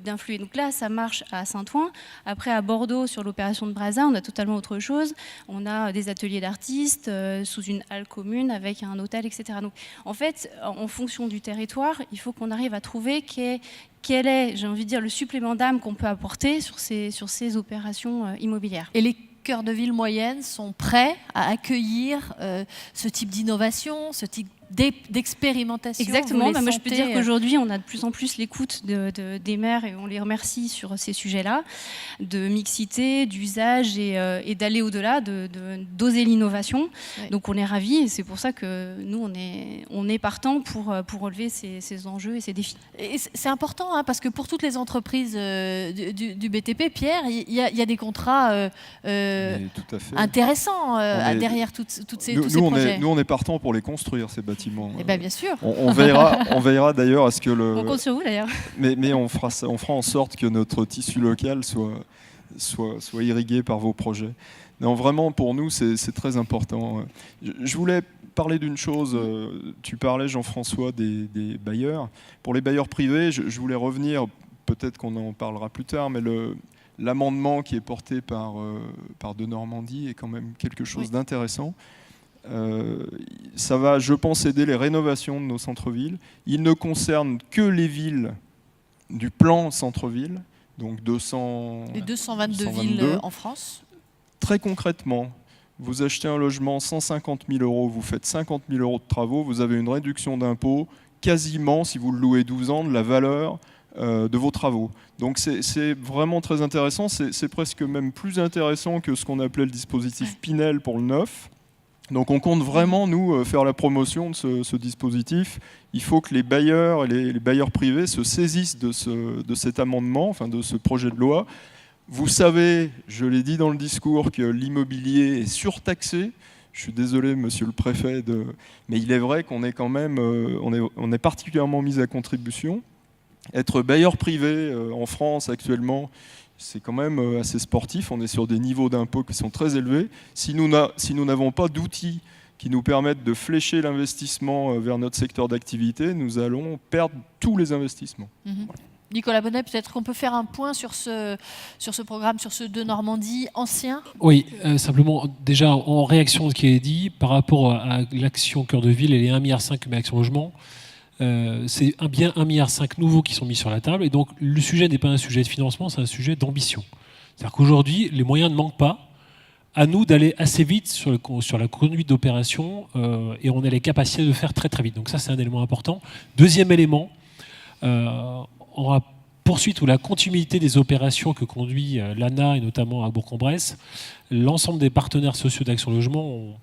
d'influer. Donc là, ça marche à Saint-Ouen. Après, à Bordeaux, sur l'opération de Brazza, on a totalement autre chose. On a des ateliers d'artistes sous une halle commune avec un hôtel, etc. Donc, en fait, en fonction du territoire, il faut qu'on arrive à trouver quel est, j'ai envie de dire, le supplément d'âme qu'on peut apporter sur ces opérations immobilières. Et les cœurs de ville moyennes sont prêts à accueillir ce type d'innovation, ce type d'expérimentation. Exactement. Moi, je peux dire qu'aujourd'hui, on a de plus en plus l'écoute des maires et on les remercie sur ces sujets-là, de mixité, d'usage et d'aller au-delà, d'oser l'innovation. Ouais. Donc, on est ravis et c'est pour ça que nous, on est partant pour relever ces enjeux et ces défis. Et c'est important parce que pour toutes les entreprises du BTP, Pierre, il y a des contrats intéressants derrière tous ces projets. Nous, on est partant pour les construire, ces bâtiments. Eh ben, bien sûr. On veillera d'ailleurs à ce que on compte sur vous d'ailleurs. Mais on fera en sorte que notre tissu local soit irrigué par vos projets. Non, vraiment, pour nous, c'est très important. Je voulais parler d'une chose. Tu parlais, Jean-François, des bailleurs. Pour les bailleurs privés, je voulais revenir, peut-être qu'on en parlera plus tard, mais l'amendement qui est porté par Denormandie est quand même quelque chose d'intéressant. Ça va, je pense, aider les rénovations de nos centres-villes. Il ne concerne que les villes du plan centre-ville, donc 222 villes en France. Très concrètement, vous achetez un logement 150 000 €, vous faites 50 000 € de travaux, vous avez une réduction d'impôt quasiment, si vous le louez 12 ans, de la valeur de vos travaux. Donc c'est vraiment très intéressant, c'est presque même plus intéressant que ce qu'on appelait le dispositif Pinel pour le neuf. Donc on compte vraiment, nous, faire la promotion de ce dispositif. Il faut que les bailleurs et les bailleurs privés se saisissent de cet amendement, enfin de ce projet de loi. Vous savez, je l'ai dit dans le discours, que l'immobilier est surtaxé. Je suis désolé, monsieur le préfet, mais il est vrai qu'on est quand même, on est particulièrement mis à contribution. Être bailleur privé en France actuellement, c'est quand même assez sportif. On est sur des niveaux d'impôts qui sont très élevés. Si nous n'avons pas d'outils qui nous permettent de flécher l'investissement vers notre secteur d'activité, nous allons perdre tous les investissements. Mmh. Voilà. Nicolas Bonnet, peut-être qu'on peut faire un point sur ce programme, sur ce Denormandie ancien. Oui, simplement, déjà en réaction à ce qui est dit, par rapport à l'action Cœur de Ville et les 1,5 milliard que met Action Logement, c'est bien 1,5 milliard nouveaux qui sont mis sur la table. Et donc, le sujet n'est pas un sujet de financement, c'est un sujet d'ambition. C'est-à-dire qu'aujourd'hui, les moyens ne manquent pas. À nous d'aller assez vite sur la conduite d'opération et on a les capacités de faire très très vite. Donc ça, c'est un élément important. Deuxième élément, on va poursuite ou la continuité des opérations que conduit l'ANA et notamment à Bourg-en-Bresse. L'ensemble des partenaires sociaux d'Action Logement ont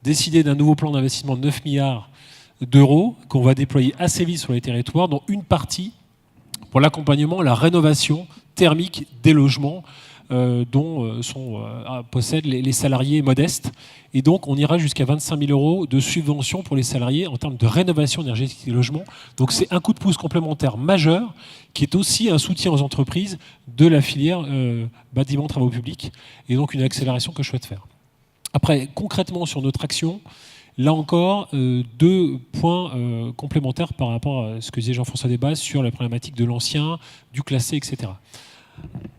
décidé d'un nouveau plan d'investissement de 9 milliards d'euros qu'on va déployer assez vite sur les territoires, dont une partie pour l'accompagnement, la rénovation thermique des logements dont possèdent les salariés modestes. Et donc, on ira jusqu'à 25 000 euros de subvention pour les salariés en termes de rénovation énergétique des logements. Donc, c'est un coup de pouce complémentaire majeur qui est aussi un soutien aux entreprises de la filière bâtiment travaux publics et donc une accélération que je souhaite faire. Après, concrètement, sur notre action, là encore, deux points complémentaires par rapport à ce que disait Jean-François Desbasses sur la problématique de l'ancien, du classé, etc.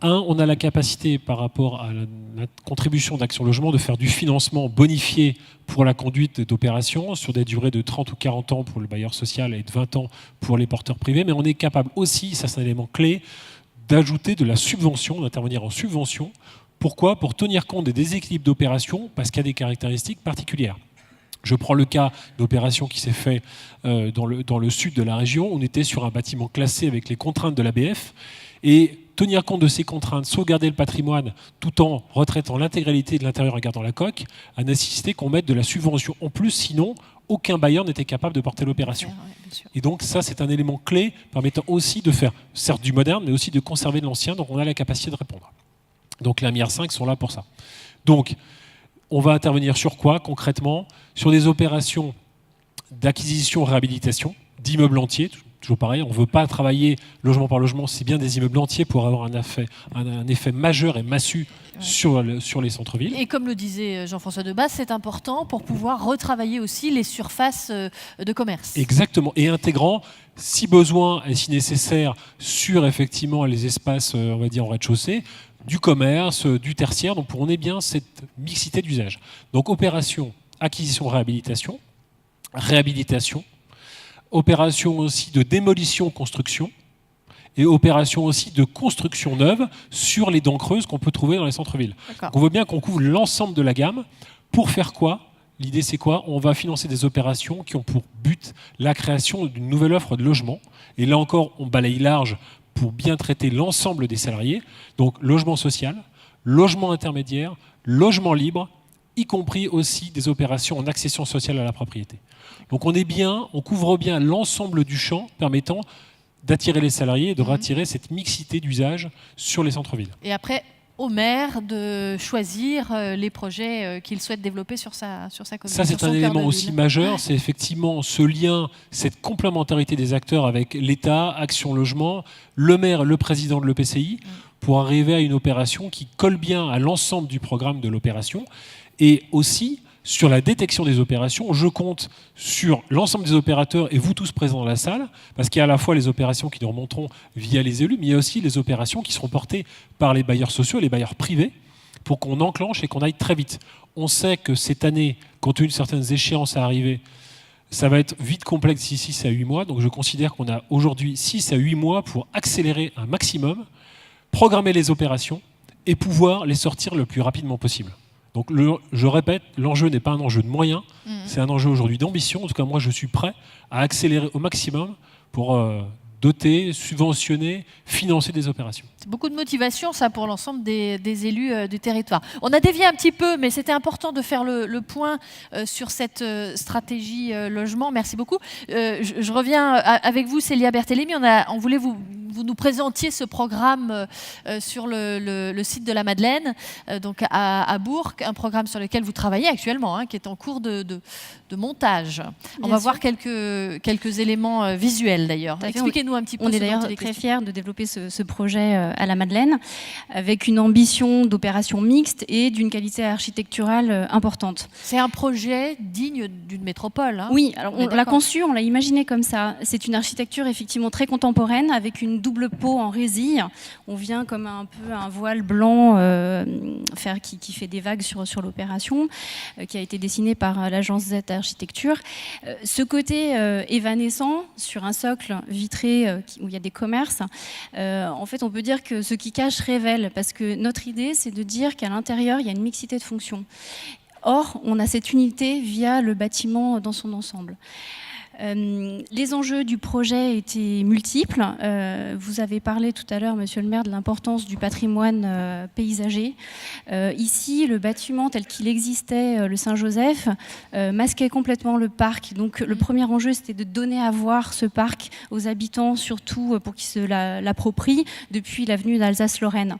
Un, on a la capacité, par rapport à la contribution d'Action Logement, de faire du financement bonifié pour la conduite d'opérations sur des durées de 30 ou 40 ans pour le bailleur social et de 20 ans pour les porteurs privés. Mais on est capable aussi, ça c'est un élément clé, d'ajouter de la subvention, d'intervenir en subvention. Pourquoi ? Pour tenir compte des déséquilibres d'opérations, parce qu'il y a des caractéristiques particulières. Je prends le cas d'opération qui s'est fait dans le sud de la région. On était sur un bâtiment classé avec les contraintes de l'ABF. Et tenir compte de ces contraintes, sauvegarder le patrimoine tout en retraitant l'intégralité de l'intérieur en gardant la coque, a nécessité qu'on mette de la subvention en plus, sinon aucun bailleur n'était capable de porter l'opération. Et donc ça, c'est un élément clé permettant aussi de faire, certes du moderne, mais aussi de conserver de l'ancien, donc on a la capacité de répondre. Donc les 1,5 milliard sont là pour ça. Donc, on va intervenir sur quoi concrètement ? Sur des opérations d'acquisition-réhabilitation d'immeubles entiers. Toujours pareil, on ne veut pas travailler logement par logement, c'est bien des immeubles entiers pour avoir un effet majeur et massu sur les centres-villes. Et comme le disait Jean-François Desbasses, c'est important pour pouvoir retravailler aussi les surfaces de commerce. Exactement, et intégrant, si besoin et si nécessaire, sur effectivement les espaces, on va dire en rez-de-chaussée, du commerce, du tertiaire, donc on ait bien cette mixité d'usage. Donc opération, acquisition, réhabilitation, opération aussi de démolition, construction, et opération aussi de construction neuve sur les dents creuses qu'on peut trouver dans les centres-villes. On voit bien qu'on couvre l'ensemble de la gamme. Pour faire quoi ? L'idée, c'est quoi ? On va financer des opérations qui ont pour but la création d'une nouvelle offre de logement. Et là encore, on balaye large pour bien traiter l'ensemble des salariés. Donc, logement social, logement intermédiaire, logement libre, y compris aussi des opérations en accession sociale à la propriété. Donc on couvre bien l'ensemble du champ permettant d'attirer les salariés et de rattirer cette mixité d'usage sur les centres-villes. Et après, au maire de choisir les projets qu'il souhaite développer sur sa commune. Ça, c'est un élément aussi majeur, c'est effectivement ce lien, cette complémentarité des acteurs avec l'État, Action Logement, le maire, le président de l'EPCI, pour arriver à une opération qui colle bien à l'ensemble du programme de l'opération. Et aussi, sur la détection des opérations, je compte sur l'ensemble des opérateurs et vous tous présents dans la salle, parce qu'il y a à la fois les opérations qui nous remonteront via les élus, mais il y a aussi les opérations qui seront portées par les bailleurs sociaux et les bailleurs privés, pour qu'on enclenche et qu'on aille très vite. On sait que cette année, compte tenu de certaines échéances à arriver, ça va être vite complexe d'ici 6 à 8 mois, donc je considère qu'on a aujourd'hui 6 à 8 mois pour accélérer un maximum, programmer les opérations et pouvoir les sortir le plus rapidement possible. Donc je répète, l'enjeu n'est pas un enjeu de moyens, c'est un enjeu aujourd'hui d'ambition. En tout cas, moi, je suis prêt à accélérer au maximum pour doter, subventionner, financer des opérations. C'est beaucoup de motivation, ça, pour l'ensemble des élus du territoire. On a dévié un petit peu, mais c'était important de faire le point sur cette stratégie logement. Merci beaucoup. Je reviens avec vous, Célia Berthélémy. On voulait vous nous présentiez ce programme sur le site de la Madeleine, donc à Bourg, un programme sur lequel vous travaillez actuellement, qui est en cours de montage. On va voir quelques éléments visuels d'ailleurs. Expliquez-nous un petit peu. On est d'ailleurs très fiers de développer ce projet à la Madeleine, avec une ambition d'opération mixte et d'une qualité architecturale importante. C'est un projet digne d'une métropole. Oui, alors on l'a conçu, on l'a imaginé comme ça. C'est une architecture effectivement très contemporaine, avec une double peau en résille. On vient comme un peu un voile blanc qui fait des vagues sur l'opération, qui a été dessiné par l'agence Z Architecture. Ce côté évanescent sur un socle vitré où il y a des commerces, en fait on peut dire que ce qui cache révèle, parce que notre idée c'est de dire qu'à l'intérieur il y a une mixité de fonctions. Or, on a cette unité via le bâtiment dans son ensemble. Les enjeux du projet étaient multiples. Vous avez parlé tout à l'heure, monsieur le maire, de l'importance du patrimoine paysager. Ici, le bâtiment tel qu'il existait, le Saint-Joseph, masquait complètement le parc. Donc le premier enjeu, c'était de donner à voir ce parc aux habitants, surtout pour qu'ils se l'approprient depuis l'avenue d'Alsace-Lorraine.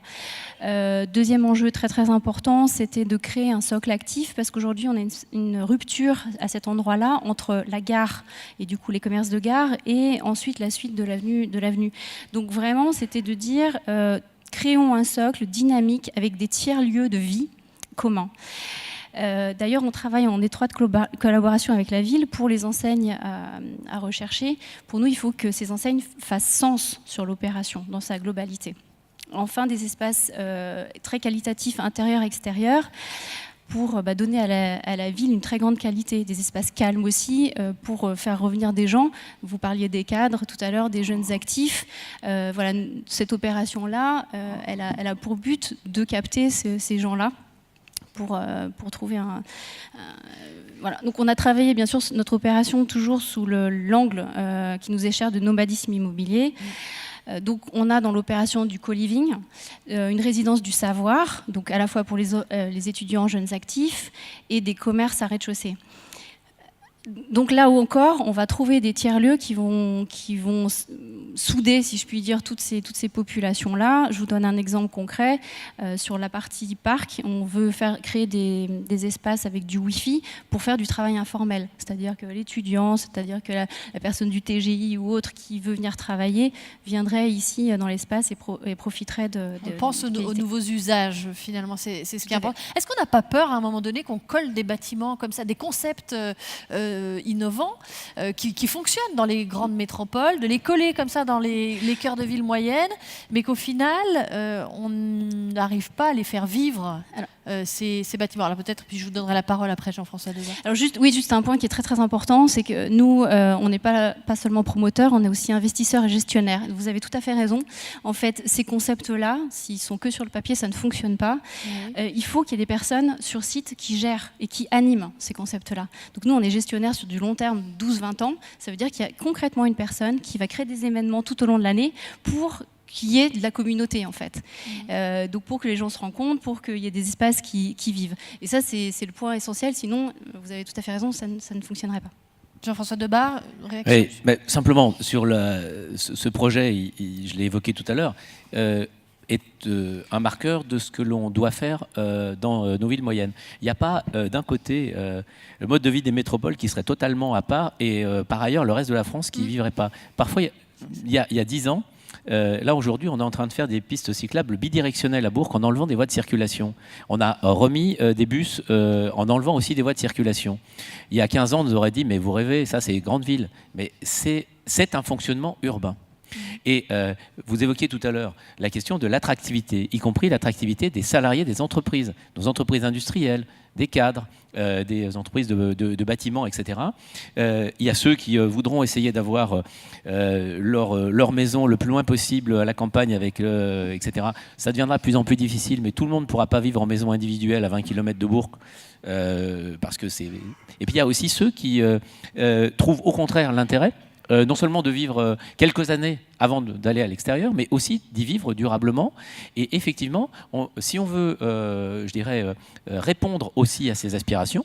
Deuxième enjeu très très important, c'était de créer un socle actif, parce qu'aujourd'hui on a une rupture à cet endroit-là entre la gare et du coup les commerces de gare et ensuite la suite de l'avenue. Donc vraiment c'était de dire créons un socle dynamique avec des tiers-lieux de vie communs. D'ailleurs, on travaille en étroite collaboration avec la ville pour les enseignes à rechercher. Pour nous, il faut que ces enseignes fassent sens sur l'opération dans sa globalité. Enfin, des espaces très qualitatifs intérieurs-extérieurs pour donner à la ville une très grande qualité, des espaces calmes aussi pour faire revenir des gens. Vous parliez des cadres tout à l'heure, des jeunes actifs. Voilà, cette opération-là, elle a pour but de capter ces gens-là pour trouver voilà. Donc on a travaillé bien sûr notre opération toujours sous l'angle qui nous est cher de nomadisme immobilier. Donc on a dans l'opération du co-living une résidence du savoir, donc à la fois pour les étudiants jeunes actifs et des commerces à rez-de-chaussée. Donc là où encore, on va trouver des tiers-lieux qui vont souder, si je puis dire, toutes ces populations-là. Je vous donne un exemple concret. Sur la partie parc, on veut créer des espaces avec du Wi-Fi pour faire du travail informel. C'est-à-dire que l'étudiant, c'est-à-dire que la personne du TGI ou autre qui veut venir travailler viendrait ici dans l'espace et profiterait de on pense aux nouveaux usages, finalement, c'est ce qui est important. Est-ce qu'on n'a pas peur à un moment donné qu'on colle des bâtiments comme ça, des concepts innovants qui fonctionnent dans les grandes métropoles, de les coller comme ça dans les cœurs de villes moyennes, mais qu'au final, on n'arrive pas à les faire vivre, ces bâtiments. Alors peut-être, puis je vous donnerai la parole après, Jean-François Debat. Alors juste un point qui est très très important, c'est que nous, on n'est pas seulement promoteurs, on est aussi investisseurs et gestionnaires. Vous avez tout à fait raison. En fait, ces concepts-là, s'ils sont que sur le papier, ça ne fonctionne pas. Oui. Il faut qu'il y ait des personnes sur site qui gèrent et qui animent ces concepts-là. Donc nous, on est gestionnaires sur du long terme, 12-20 ans. Ça veut dire qu'il y a concrètement une personne qui va créer des événements tout au long de l'année pour qu'il y ait de la communauté en fait. Donc pour que les gens se rencontrent, pour qu'il y ait des espaces qui vivent. Et ça, c'est le point essentiel. Sinon, vous avez tout à fait raison, ça ne fonctionnerait pas. Jean-François Debat, réaction? Oui, mais simplement, sur ce projet, je l'ai évoqué tout à l'heure, est un marqueur de ce que l'on doit faire dans nos villes moyennes. Il n'y a pas d'un côté le mode de vie des métropoles qui serait totalement à part et par ailleurs le reste de la France qui ne vivrait pas. Parfois, il y a 10 ans, là aujourd'hui on est en train de faire des pistes cyclables bidirectionnelles à Bourg en enlevant des voies de circulation. On a remis des bus en enlevant aussi des voies de circulation. Il y a 15 ans on nous aurait dit mais vous rêvez, ça c'est grande ville. Mais c'est un fonctionnement urbain. Et vous évoquiez tout à l'heure la question de l'attractivité, y compris l'attractivité des salariés des entreprises, nos entreprises industrielles, des cadres, des entreprises de bâtiments, etc. Il y a ceux qui voudront essayer d'avoir leur maison le plus loin possible à la campagne, etc. Ça deviendra de plus en plus difficile, mais tout le monde ne pourra pas vivre en maison individuelle à 20 km de Bourg. Parce que c'est... Et puis il y a aussi ceux qui trouvent au contraire l'intérêt non seulement de vivre quelques années avant d'aller à l'extérieur, mais aussi d'y vivre durablement. Et effectivement, si on veut, répondre aussi à ces aspirations,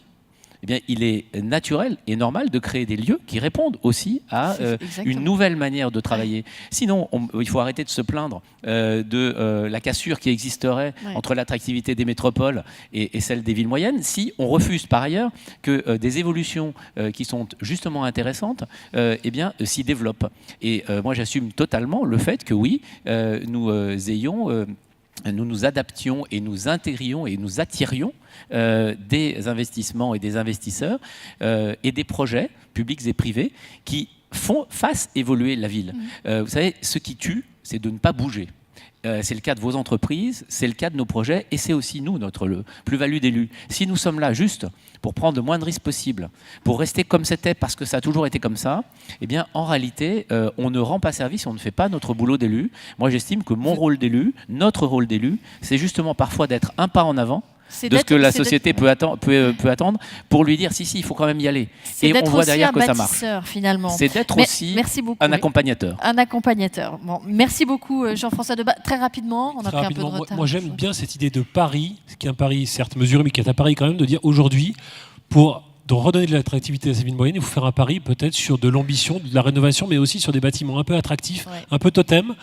eh bien, il est naturel et normal de créer des lieux qui répondent aussi à une nouvelle manière de travailler. Sinon, il faut arrêter de se plaindre de la cassure qui existerait entre l'attractivité des métropoles et celle des villes moyennes, si on refuse par ailleurs que des évolutions qui sont justement intéressantes s'y développent. Et moi, j'assume totalement le fait que oui, nous nous adaptions et nous intégrions et nous attirions des investissements et des investisseurs et des projets publics et privés qui fassent évoluer la ville. Vous savez, ce qui tue, c'est de ne pas bouger. C'est le cas de vos entreprises, c'est le cas de nos projets et c'est aussi nous, notre plus-value d'élus. Si nous sommes là juste pour prendre le moins de risques possible, pour rester comme c'était parce que ça a toujours été comme ça, eh bien en réalité, on ne rend pas service, on ne fait pas notre boulot d'élu. Moi j'estime que mon rôle d'élu, notre rôle d'élu, c'est justement parfois d'être un pas en avant de ce que la société peut attendre, pour lui dire si, il faut quand même y aller. Et on voit derrière que ça marche. Finalement. C'est d'être aussi un accompagnateur. Un accompagnateur. Bon, merci beaucoup Jean-François Debat. Très rapidement, on a pris un peu de retard. Moi j'aime bien cette idée de pari, qui est un pari certes mesuré, mais qui est un pari quand même, de dire aujourd'hui, pour redonner de l'attractivité à ces villes moyennes, il faut faire un pari peut-être sur de l'ambition, de la rénovation, mais aussi sur des bâtiments un peu attractifs, un peu totem.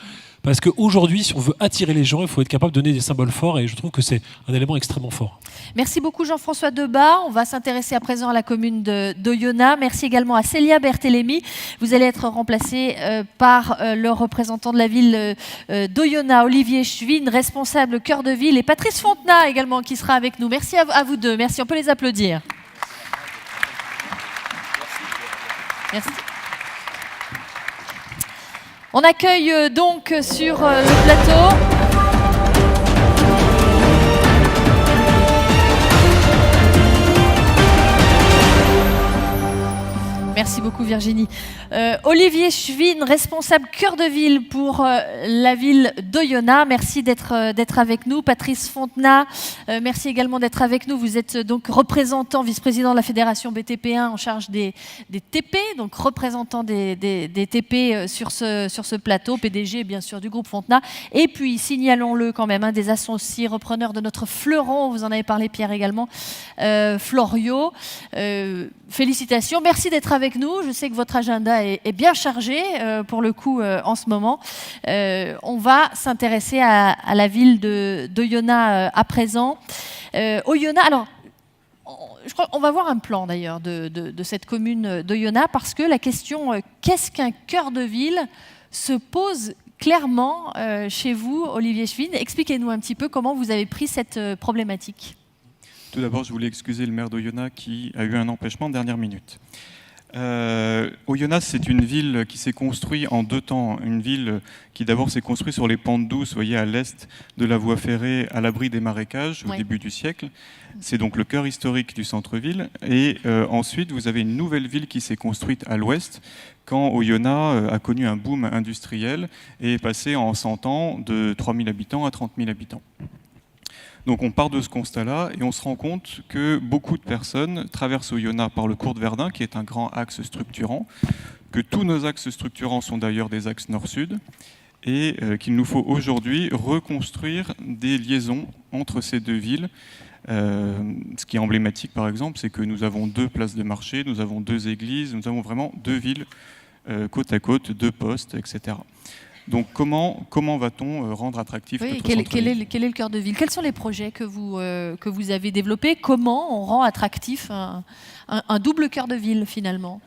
Parce qu'aujourd'hui, si on veut attirer les gens, il faut être capable de donner des symboles forts, et je trouve que c'est un élément extrêmement fort. Merci beaucoup Jean-François Debat. On va s'intéresser à présent à la commune d'Oyonnax. Merci également à Célia Berthélémy. Vous allez être remplacé par le représentant de la ville d'Oyonnax, Olivier Schwinn, responsable cœur de ville, et Patrice Fontenat également qui sera avec nous. Merci à vous deux. Merci, on peut les applaudir. Merci. On accueille donc sur le plateau Merci beaucoup Virginie. Olivier Schwinn, responsable cœur de ville pour la ville d'Oyonnax. Merci d'être avec nous. Patrice Fontenat, merci également d'être avec nous. Vous êtes donc représentant, vice-président de la fédération BTP1 en charge des TP, donc représentant des TP sur ce plateau, PDG bien sûr du groupe Fontenat. Et puis, signalons-le quand même, des associés repreneurs de notre fleuron, vous en avez parlé Pierre également, Florio. Félicitations, merci d'être avec nous. Je sais que votre agenda est bien chargé pour le coup en ce moment. On va s'intéresser à la ville d'Oyonnax à présent. Oyonnax, alors, je crois qu'on va voir un plan d'ailleurs de cette commune d'Oyonnax parce que la question qu'est-ce qu'un cœur de ville se pose clairement chez vous, Olivier Schwinn. Expliquez-nous un petit peu comment vous avez pris cette problématique. Tout d'abord, je voulais excuser le maire d'Oyonnax qui a eu un empêchement de dernière minute. Oyonnax, c'est une ville qui s'est construite en 2 temps. Une ville qui d'abord s'est construite sur les pentes douces, vous voyez, à l'est de la voie ferrée, à l'abri des marécages au début du siècle. C'est donc le cœur historique du centre-ville. Et ensuite, vous avez une nouvelle ville qui s'est construite à l'ouest, quand Oyonnax a connu un boom industriel et est passé en 100 ans de 3 000 habitants à 30 000 habitants. Donc on part de ce constat-là et on se rend compte que beaucoup de personnes traversent Oyonnax par le cours de Verdun, qui est un grand axe structurant, que tous nos axes structurants sont d'ailleurs des axes nord-sud, et qu'il nous faut aujourd'hui reconstruire des liaisons entre ces 2 villes. Ce qui est emblématique par exemple, c'est que nous avons 2 places de marché, nous avons 2 églises, nous avons vraiment 2 villes côte à côte, 2 postes, etc. Donc comment va-t-on rendre attractif notre centre-ville ? Quel est le cœur de ville ? Quels sont les projets que vous avez développés ? Comment on rend attractif un double cœur de ville finalement ?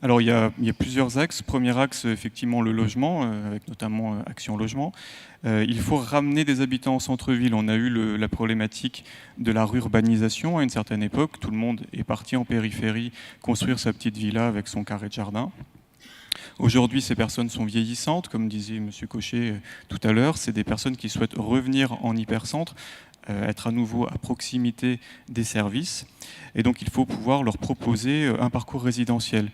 Alors il y a plusieurs axes. Premier axe, effectivement, le logement, avec notamment Action Logement. Il faut ramener des habitants au centre-ville. On a eu la problématique de la rurbanisation à une certaine époque. Tout le monde est parti en périphérie construire sa petite villa avec son carré de jardin. Aujourd'hui, ces personnes sont vieillissantes, comme disait M. Cochet tout à l'heure. C'est des personnes qui souhaitent revenir en hypercentre, être à nouveau à proximité des services. Et donc, il faut pouvoir leur proposer un parcours résidentiel.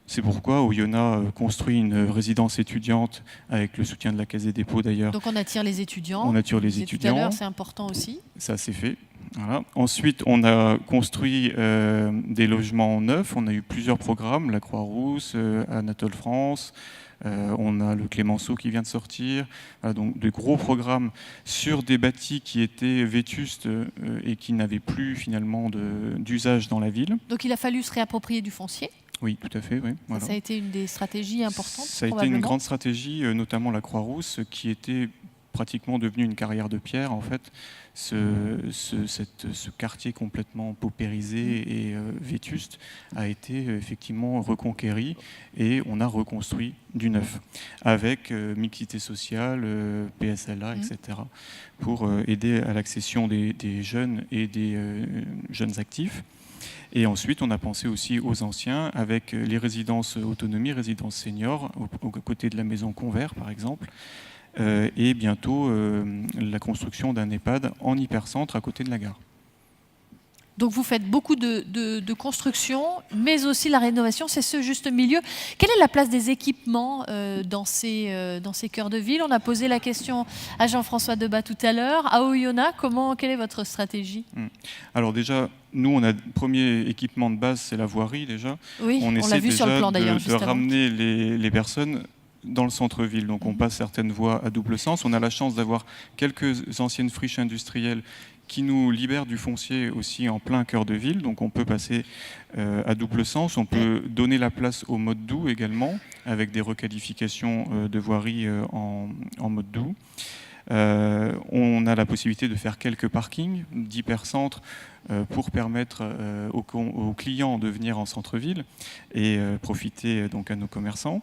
C'est pourquoi Oyonnax construit une résidence étudiante avec le soutien de la Caisse des dépôts d'ailleurs. Donc on attire les étudiants. On attire les étudiants. Tout à l'heure, c'est important aussi. Ça, c'est fait. Voilà. Ensuite, on a construit des logements neufs. On a eu plusieurs programmes, la Croix-Rousse, Anatole France. On a le Clémenceau qui vient de sortir. Voilà, donc de gros programmes sur des bâtis qui étaient vétustes et qui n'avaient plus finalement d'usage dans la ville. Donc il a fallu se réapproprier du foncier. Oui, tout à fait. Oui. Voilà. Ça a été une des stratégies importantes. Ça a été une grande stratégie, notamment la Croix-Rousse, qui était pratiquement devenue une carrière de pierre en fait. Ce quartier complètement paupérisé et vétuste a été effectivement reconquéri et on a reconstruit du neuf avec mixité sociale, PSLA, etc. pour aider à l'accession des jeunes et des jeunes actifs. Et ensuite, on a pensé aussi aux anciens avec les résidences autonomie, résidences seniors, aux côtés de la maison Convert par exemple. Et bientôt la construction d'un EHPAD en hypercentre à côté de la gare. Donc vous faites beaucoup de construction, mais aussi la rénovation, c'est ce juste milieu. Quelle est la place des équipements dans ces cœurs de ville? On a posé la question à Jean-François Debat tout à l'heure. À Oyonnax, quelle est votre stratégie? Alors déjà, nous, on a le premier équipement de base, c'est la voirie déjà. Oui, on l'a vu sur le plan d'ailleurs. De ramener les personnes dans le centre-ville. Donc on passe certaines voies à double sens. On a la chance d'avoir quelques anciennes friches industrielles qui nous libèrent du foncier aussi en plein cœur de ville. Donc on peut passer à double sens. On peut donner la place au mode doux également, avec des requalifications de voirie en mode doux. On a la possibilité de faire quelques parkings d'hypercentre pour permettre aux clients de venir en centre-ville et profiter donc à nos commerçants.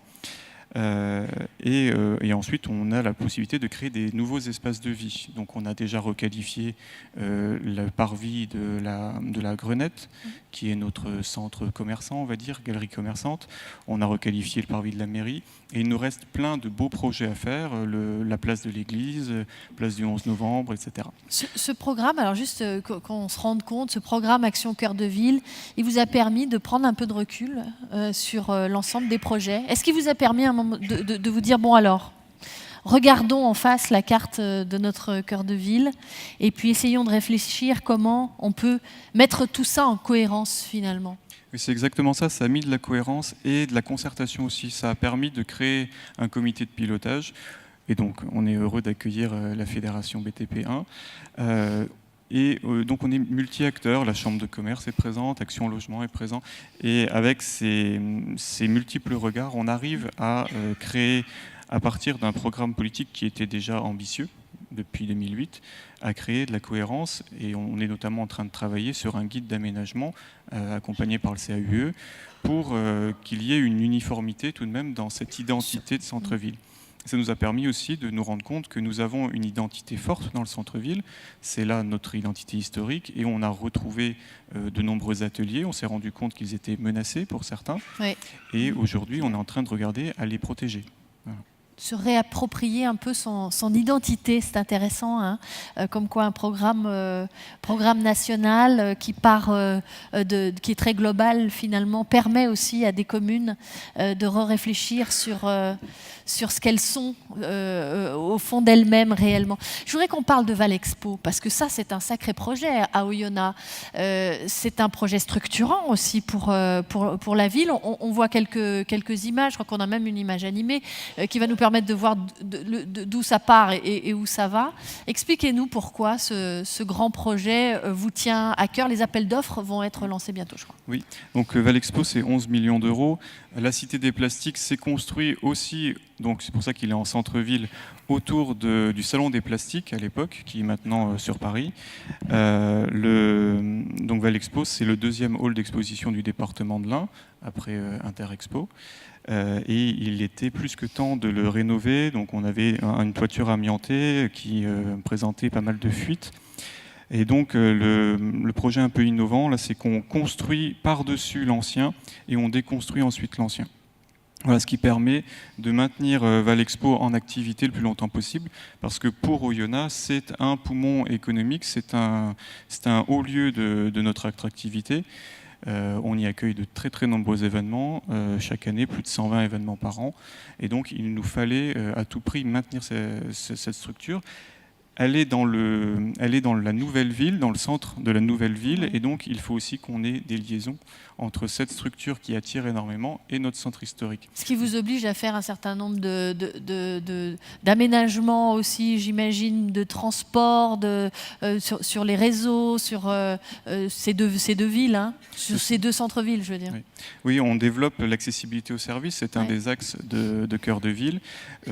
Et ensuite, on a la possibilité de créer des nouveaux espaces de vie. Donc, on a déjà requalifié le parvis de la Grenette, qui est notre centre commerçant, on va dire, galerie commerçante. On a requalifié le parvis de la mairie. Et il nous reste plein de beaux projets à faire, la place de l'église, place du 11 novembre, etc. Ce programme, alors juste qu'on se rende compte, ce programme Action Cœur de Ville, il vous a permis de prendre un peu de recul sur l'ensemble des projets. Est-ce qu'il vous a permis à un moment de vous dire, bon alors, regardons en face la carte de notre cœur de ville et puis essayons de réfléchir comment on peut mettre tout ça en cohérence finalement? Oui, c'est exactement ça, ça a mis de la cohérence et de la concertation aussi. Ça a permis de créer un comité de pilotage. Et donc, on est heureux d'accueillir la fédération BTP1. Donc, on est multi-acteurs. La Chambre de commerce est présente, Action Logement est présent. Et avec ces multiples regards, on arrive à créer, à partir d'un programme politique qui était déjà ambitieux, depuis 2008, à créer de la cohérence. Et on est notamment en train de travailler sur un guide d'aménagement accompagné par le CAUE pour qu'il y ait une uniformité tout de même dans cette identité de centre-ville. Ça nous a permis aussi de nous rendre compte que nous avons une identité forte dans le centre-ville. C'est là notre identité historique et on a retrouvé de nombreux ateliers. On s'est rendu compte qu'ils étaient menacés pour certains. Oui. Et aujourd'hui, on est en train de regarder à les protéger. Voilà. Se réapproprier un peu son identité, c'est intéressant, hein, comme quoi un programme national qui qui est très global finalement permet aussi à des communes de réfléchir sur ce qu'elles sont au fond d'elles-mêmes réellement. Je voudrais qu'on parle de Valexpo parce que ça c'est un sacré projet à Oyonnax. C'est un projet structurant aussi pour la ville. On voit quelques images, je crois qu'on a même une image animée qui va nous permettre de voir d'où ça part et où ça va. Expliquez-nous pourquoi ce grand projet vous tient à cœur. Les appels d'offres vont être lancés bientôt, je crois. Oui, donc Valexpo, c'est 11 millions d'euros. La Cité des Plastiques s'est construite aussi, donc c'est pour ça qu'il est en centre-ville, autour du Salon des Plastiques à l'époque, qui est maintenant sur Paris. Donc Valexpo, c'est le deuxième hall d'exposition du département de l'Ain, après Interexpo. Et il était plus que temps de le rénover. Donc on avait une toiture amiantée qui présentait pas mal de fuites. Et donc le projet un peu innovant, là, c'est qu'on construit par-dessus l'ancien et on déconstruit ensuite l'ancien. Voilà, ce qui permet de maintenir Valexpo en activité le plus longtemps possible, parce que pour Oyonnax, c'est un poumon économique, c'est un haut lieu de notre attractivité. On y accueille de très très nombreux événements, chaque année plus de 120 événements par an, et donc il nous fallait à tout prix maintenir cette structure. Elle est dans la nouvelle ville, dans le centre de la nouvelle ville, et donc il faut aussi qu'on ait des liaisons entre cette structure qui attire énormément et notre centre historique. Ce qui vous oblige à faire un certain nombre d'aménagements aussi, j'imagine, de transport, sur les réseaux, sur ces deux villes, hein, sur ces deux centres-villes, je veux dire. Oui, on développe l'accessibilité aux services, c'est un des axes de cœur de ville.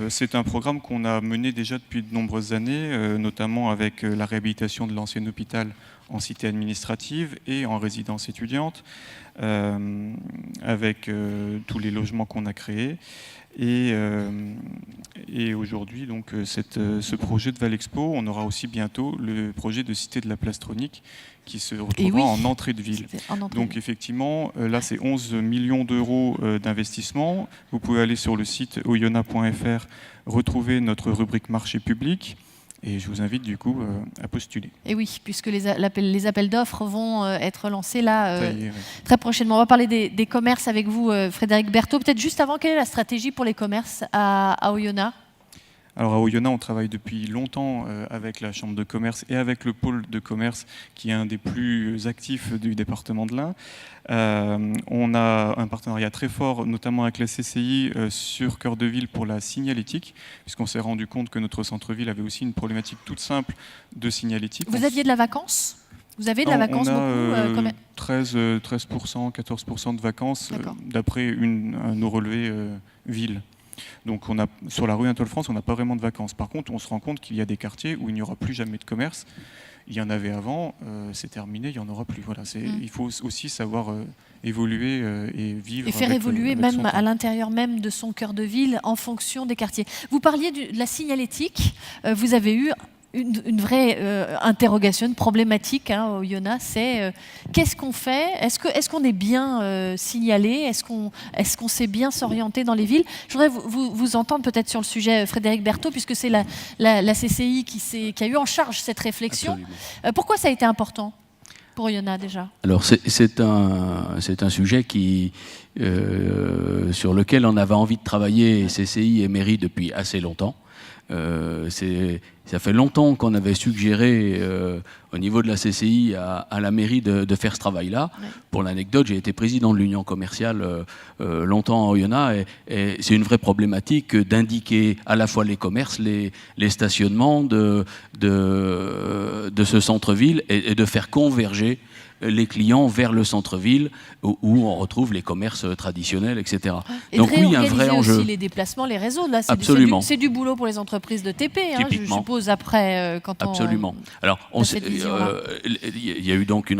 C'est un programme qu'on a mené déjà depuis de nombreuses années, notamment avec la réhabilitation de l'ancien hôpital en cité administrative et en résidence étudiante, avec tous les logements qu'on a créés. Et aujourd'hui, donc, ce projet de Valexpo, on aura aussi bientôt le projet de cité de la Plastronique qui se retrouvera en entrée de ville. Donc effectivement, là c'est 11 millions d'euros d'investissement. Vous pouvez aller sur le site oyonnax.fr, retrouver notre rubrique marché public. Et je vous invite du coup à postuler. Et oui, puisque les appels d'offres vont être lancés là Ça y est, oui. très prochainement. On va parler des commerces avec vous, Frédéric Berthaud. Peut-être juste avant, quelle est la stratégie pour les commerces à Oyonnax ? Alors à Oyonnax, on travaille depuis longtemps avec la Chambre de commerce et avec le pôle de commerce qui est un des plus actifs du département de l'Ain. On a un partenariat très fort, notamment avec la CCI, sur Cœur de Ville pour la signalétique, puisqu'on s'est rendu compte que notre centre-ville avait aussi une problématique toute simple de signalétique. Vous aviez de la vacance ? Vous avez de la vacance beaucoup 13%, 14% de vacances, d'après nos relevés villes. Donc sur la rue Anatole-France, on n'a pas vraiment de vacances. Par contre, on se rend compte qu'il y a des quartiers où il n'y aura plus jamais de commerce. Il y en avait avant, c'est terminé, il n'y en aura plus. Voilà, il faut aussi savoir évoluer et vivre. Et faire évoluer même à l'intérieur même de son cœur de ville en fonction des quartiers. Vous parliez de la signalétique. Vous avez eu une vraie interrogation, une problématique au Oyonnax, c'est qu'est-ce qu'on fait ? Est-ce qu'on est bien signalé ? Est-ce qu'on sait bien s'orienter dans les villes ? Je voudrais vous entendre peut-être sur le sujet, Frédéric Berthaud, puisque c'est la CCI qui a eu en charge cette réflexion. Pourquoi ça a été important pour Oyonnax déjà ? Alors c'est un sujet sur lequel on avait envie de travailler, CCI et mairie, depuis assez longtemps. Ça fait longtemps qu'on avait suggéré au niveau de la CCI à la mairie de faire ce travail-là. Ouais. Pour l'anecdote, j'ai été président de l'Union commerciale longtemps à Oyonnax et c'est une vraie problématique d'indiquer à la fois les commerces, les stationnements de ce centre-ville et de faire converger les clients vers le centre-ville où on retrouve les commerces traditionnels, etc. Et donc oui, il y a un vrai enjeu. Aussi les déplacements, les réseaux, là, c'est du boulot pour les entreprises de TP, hein, je suppose, après, quand on... Absolument. Alors, il y a eu donc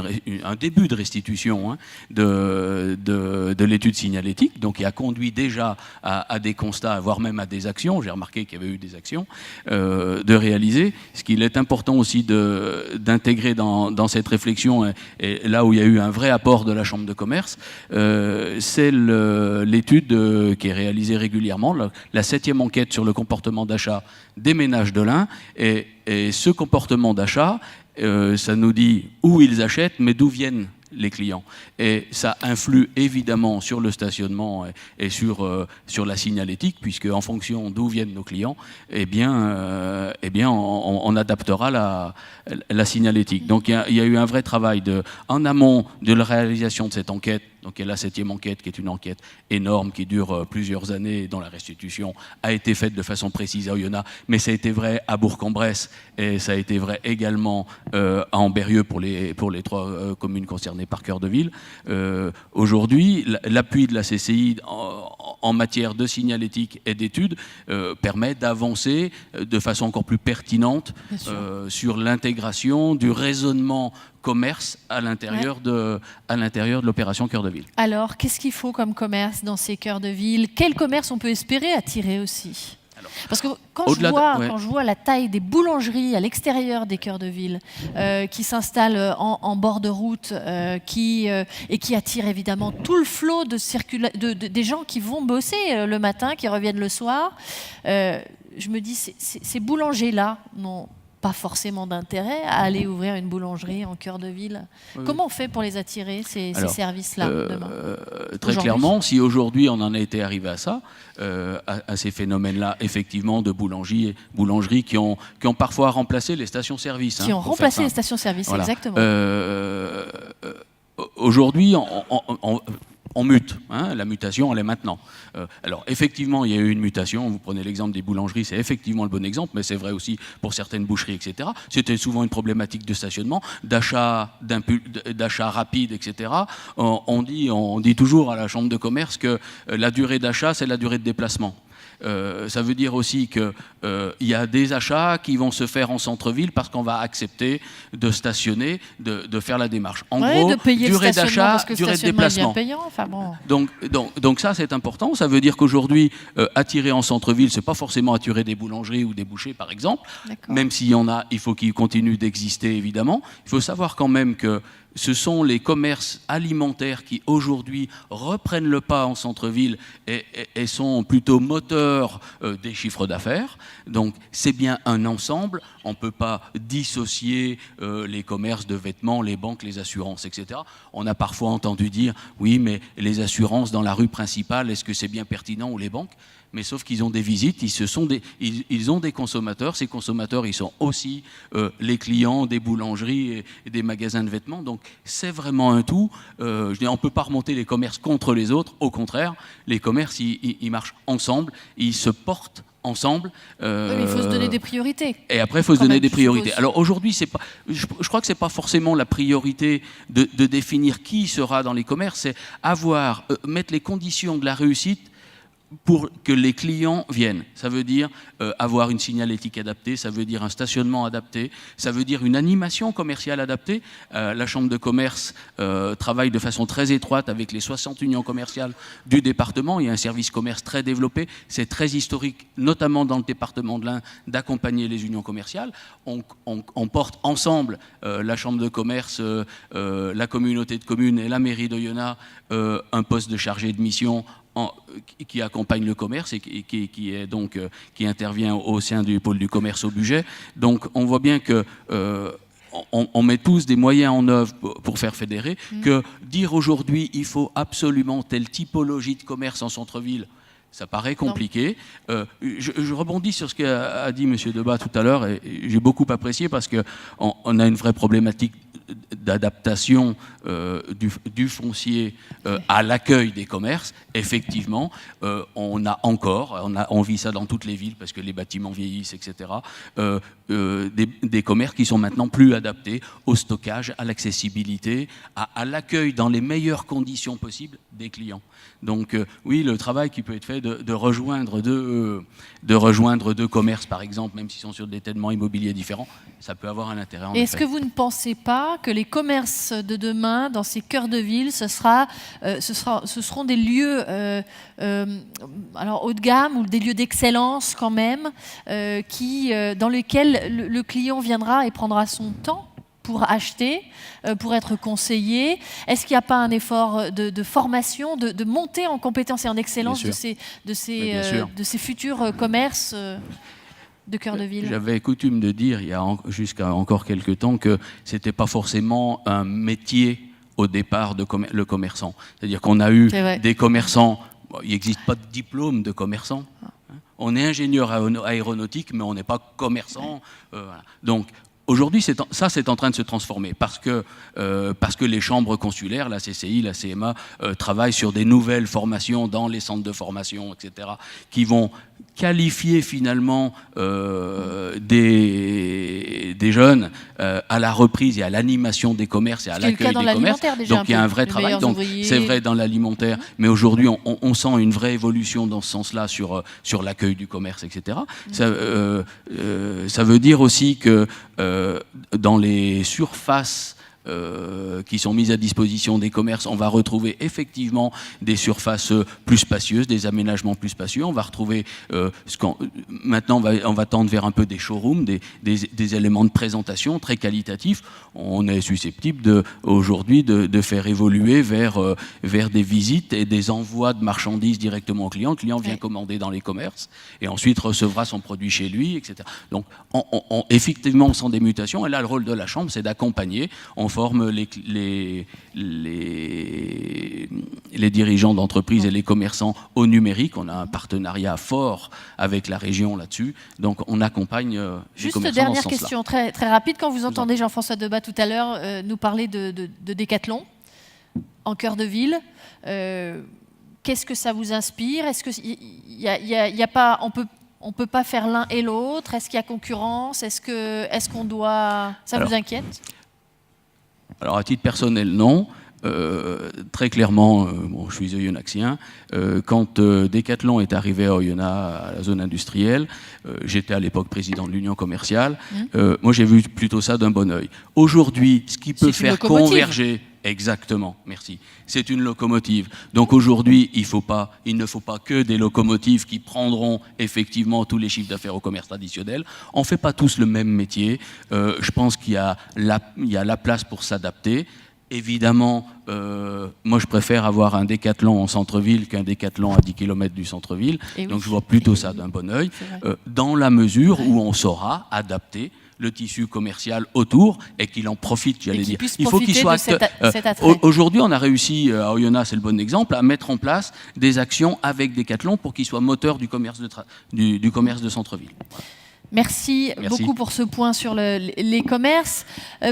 un début de restitution de l'étude signalétique, donc qui a conduit déjà à des constats, voire même à des actions. J'ai remarqué qu'il y avait eu des actions de réaliser. Ce qu'il est important aussi d'intégrer dans cette réflexion, et là où il y a eu un vrai apport de la Chambre de commerce, c'est l'étude qui est réalisée régulièrement, la 7e enquête sur le comportement d'achat des ménages de l'Ain. Et ce comportement d'achat, ça nous dit où ils achètent, mais d'où viennent les clients. Et ça influe évidemment sur le stationnement et sur la signalétique, puisque en fonction d'où viennent nos clients, eh bien on adaptera la signalétique. Donc il y a eu un vrai travail en amont de la réalisation de cette enquête. Donc il y a la 7e enquête qui est une enquête énorme qui dure plusieurs années, dont la restitution a été faite de façon précise à Oyonnax, mais ça a été vrai à Bourg-en-Bresse et ça a été vrai également à Ambérieu pour les 3 communes concernées par cœur de ville. Aujourd'hui, l'appui de la CCI en matière de signalétique et d'études permet d'avancer de façon encore plus pertinente sur l'intégration du raisonnement commerce à l'intérieur de l'opération Cœur de Ville. Alors, qu'est-ce qu'il faut comme commerce dans ces cœurs de ville ? Quel commerce on peut espérer attirer aussi ? Parce que quand je vois la taille des boulangeries à l'extérieur des cœurs de ville qui s'installent en bord de route et qui attirent évidemment tout le flot des gens qui vont bosser le matin, qui reviennent le soir, je me dis, ces boulangers-là n'ont pas forcément d'intérêt à aller ouvrir une boulangerie en cœur de ville. Oui. Comment on fait pour les attirer, ces services-là, demain ? Très clairement, si aujourd'hui on en a été arrivé à ça, à ces phénomènes-là, effectivement, de boulangeries qui ont parfois remplacé les stations-service. Qui ont remplacé les stations-service, voilà. Exactement. Aujourd'hui, on mute, la mutation elle est maintenant. Alors effectivement il y a eu une mutation, vous prenez l'exemple des boulangeries, c'est effectivement le bon exemple, mais c'est vrai aussi pour certaines boucheries, etc. C'était souvent une problématique de stationnement, d'achat rapide, etc. On dit toujours à la Chambre de commerce que la durée d'achat c'est la durée de déplacement. Ça veut dire aussi qu'il y a des achats qui vont se faire en centre-ville parce qu'on va accepter de stationner, de faire la démarche. En gros, de payer durée d'achat, durée de déplacement. Payant, enfin bon. Donc ça, c'est important. Ça veut dire qu'aujourd'hui, attirer en centre-ville, c'est pas forcément attirer des boulangeries ou des bouchers, par exemple. Même s'il y en a, il faut qu'ils continuent d'exister, évidemment. Il faut savoir quand même que ce sont les commerces alimentaires qui aujourd'hui reprennent le pas en centre-ville et sont plutôt moteurs des chiffres d'affaires. Donc c'est bien un ensemble, on ne peut pas dissocier les commerces de vêtements, les banques, les assurances, etc. On a parfois entendu dire, oui, mais les assurances dans la rue principale, est-ce que c'est bien pertinent, ou les banques ? Mais sauf qu'ils ont des visites, ils ont des consommateurs. Ces consommateurs, ils sont aussi les clients des boulangeries et des magasins de vêtements. Donc c'est vraiment un tout. On ne peut pas remonter les commerces contre les autres. Au contraire, les commerces, ils marchent ensemble, ils se portent ensemble. Oui, mais il faut se donner des priorités. Et après, il faut se donner des priorités. Alors aujourd'hui, je crois que ce n'est pas forcément la priorité de définir qui sera dans les commerces, c'est mettre les conditions de la réussite pour que les clients viennent. Ça veut dire avoir une signalétique adaptée, ça veut dire un stationnement adapté, ça veut dire une animation commerciale adaptée. La Chambre de commerce travaille de façon très étroite avec les 60 unions commerciales du département. Il y a un service commerce très développé. C'est très historique, notamment dans le département de l'Ain, d'accompagner les unions commerciales. On porte ensemble, la Chambre de commerce, la communauté de communes et la mairie d'Oyonnax, un poste de chargé de mission qui accompagne le commerce et qui intervient au sein du pôle du commerce au budget. Donc on voit bien que on met tous des moyens en œuvre pour faire fédérer, que dire aujourd'hui il faut absolument telle typologie de commerce en centre-ville, ça paraît compliqué. Je rebondis sur ce qu'a dit M. Debat tout à l'heure, et j'ai beaucoup apprécié parce qu'on a une vraie problématique d'adaptation du foncier à l'accueil des commerces. Effectivement, on vit ça dans toutes les villes parce que les bâtiments vieillissent, etc. Des commerces qui sont maintenant plus adaptés au stockage, à l'accessibilité, à l'accueil dans les meilleures conditions possibles des clients. Donc oui, le travail qui peut être fait de rejoindre deux commerces, par exemple, même s'ils sont sur des tènements immobiliers différents, ça peut avoir un intérêt. Et est-ce que vous ne pensez pas que les commerces de demain, dans ces cœurs de ville, ce seront des lieux alors haut de gamme ou des lieux d'excellence quand même, dans lesquels le client viendra et prendra son temps pour acheter, pour être conseillé? Est-ce qu'il n'y a pas un effort de formation, de montée en compétences et en excellence de ces futurs commerces de cœur de ville? J'avais coutume de dire, il y a jusqu'à encore quelques temps, que ce n'était pas forcément un métier au départ le commerçant. C'est-à-dire qu'on a eu des commerçants, il n'existe pas de diplôme de commerçant. On est ingénieur aéronautique, mais on n'est pas commerçant. Voilà. Donc, aujourd'hui, c'est en train de se transformer parce que les chambres consulaires, la CCI, la CMA, travaillent sur des nouvelles formations dans les centres de formation, etc., qui vont qualifier finalement des jeunes à la reprise et à l'animation des commerces et à l'accueil des commerces. Donc il y a un vrai travail. Donc c'est vrai dans l'alimentaire, mais aujourd'hui on sent une vraie évolution dans ce sens-là sur l'accueil du commerce, etc. Ça veut dire aussi que dans les surfaces qui sont mises à disposition des commerces, on va retrouver effectivement des surfaces plus spacieuses, des aménagements plus spacieux. On va retrouver maintenant on va tendre vers un peu des showrooms, des éléments de présentation très qualitatifs. On est susceptible aujourd'hui de faire évoluer vers des visites et des envois de marchandises directement au client. Le client vient commander dans les commerces et ensuite recevra son produit chez lui, etc. Donc effectivement, on sent des mutations. Et là, le rôle de la Chambre, c'est d'accompagner. On forme les dirigeants d'entreprise et les commerçants au numérique. On a un partenariat fort avec la région là-dessus. Donc on accompagne les commerçants. Juste dernière question très, très rapide. Quand vous entendez Jean-François Debat tout à l'heure nous parler de Décathlon en cœur de ville, qu'est-ce que ça vous inspire? Est-ce qu'il y a pas... On ne peut pas faire l'un et l'autre? Est-ce qu'il y a concurrence? Est-ce qu'on doit... Ça vous inquiète? Alors, à titre personnel, non. Très clairement, je suis oyonnaxien. Quand Décathlon est arrivé à Oyonnax, à la zone industrielle, j'étais à l'époque président de l'union commerciale. Moi, j'ai vu plutôt ça d'un bon œil. Aujourd'hui, ce qui peut faire converger... Exactement, merci. C'est une locomotive. Donc aujourd'hui, il ne faut pas que des locomotives qui prendront effectivement tous les chiffres d'affaires au commerce traditionnel. On ne fait pas tous le même métier. Je pense qu'il y a la place pour s'adapter. Évidemment, moi je préfère avoir un décathlon en centre-ville qu'un décathlon à 10 km du centre-ville. Donc je vois plutôt ça d'un bon œil, dans la mesure où on saura adapter le tissu commercial autour et qu'il en profite, j'allais dire. Il faut qu'il soit cet attrait. Aujourd'hui, on a réussi, à Oyonnax, c'est le bon exemple, à mettre en place des actions avec Decathlon pour qu'il soit moteur du commerce du commerce de centre-ville. Merci beaucoup pour ce point sur les commerces.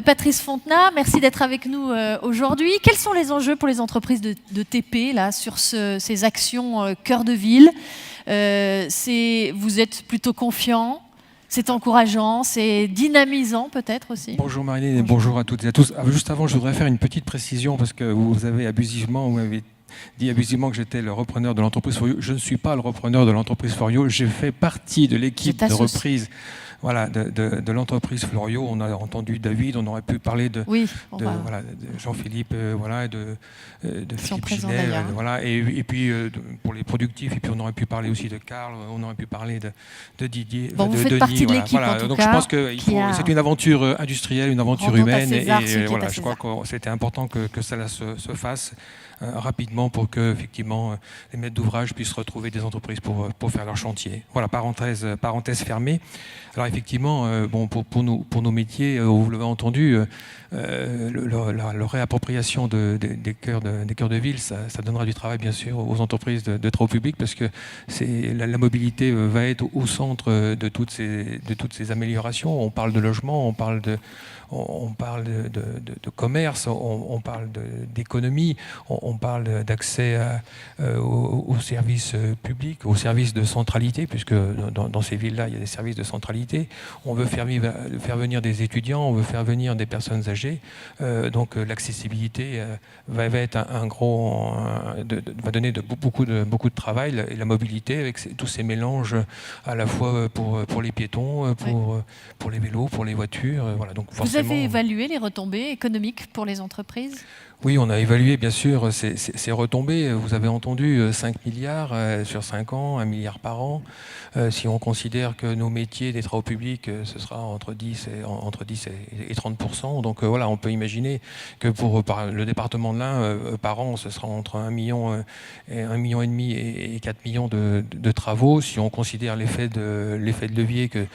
Patrice Fontenat, merci d'être avec nous aujourd'hui. Quels sont les enjeux pour les entreprises de TP là, sur ces actions cœur de ville? Vous êtes plutôt confiant? C'est encourageant, c'est dynamisant peut-être aussi. Bonjour Marilyn et bonjour à toutes et à tous. Juste avant, je voudrais faire une petite précision parce que vous m'avez dit abusivement que j'étais le repreneur de l'entreprise For You. Je ne suis pas le repreneur de l'entreprise For You. J'ai fait partie de l'équipe de reprise. Voilà, de l'entreprise Florio. On a entendu David, on aurait pu parler de Jean-Philippe, de Philippe Ginet, et puis pour les productifs, et puis on aurait pu parler aussi de Karl, on aurait pu parler de Didier, vous de faites Denis. Partie de l'équipe, en tout donc cas, je pense que c'est une aventure industrielle, une aventure humaine, et je crois que c'était important que cela se fasse rapidement pour que effectivement les maîtres d'ouvrage puissent retrouver des entreprises pour faire leur chantier. Voilà, parenthèse fermée. Alors effectivement, pour nos métiers, vous l'avez entendu, la réappropriation des cœurs de ville, ça donnera du travail bien sûr aux entreprises de travaux publics parce que la mobilité va être au centre de toutes ces améliorations. On parle de logement, on parle de commerce, on parle d'économie, on parle d'accès aux services publics, aux services de centralité, puisque dans ces villes-là, il y a des services de centralité. On veut faire venir des étudiants, on veut faire venir des personnes âgées. Donc l'accessibilité va être va donner beaucoup de travail, et la mobilité avec tous ces mélanges à la fois pour les piétons, pour les vélos, pour les voitures. Voilà, donc Vous avez évalué les retombées économiques pour les entreprises ? Oui, on a évalué bien sûr ces retombées. Vous avez entendu 5 milliards sur 5 ans, 1 milliard par an. Si on considère que nos métiers des travaux publics, ce sera entre 10 et 30%. Donc voilà, on peut imaginer que pour le département de l'Ain, par an, ce sera entre 1,5 million et 4 millions de travaux. Si on considère l'effet de levier que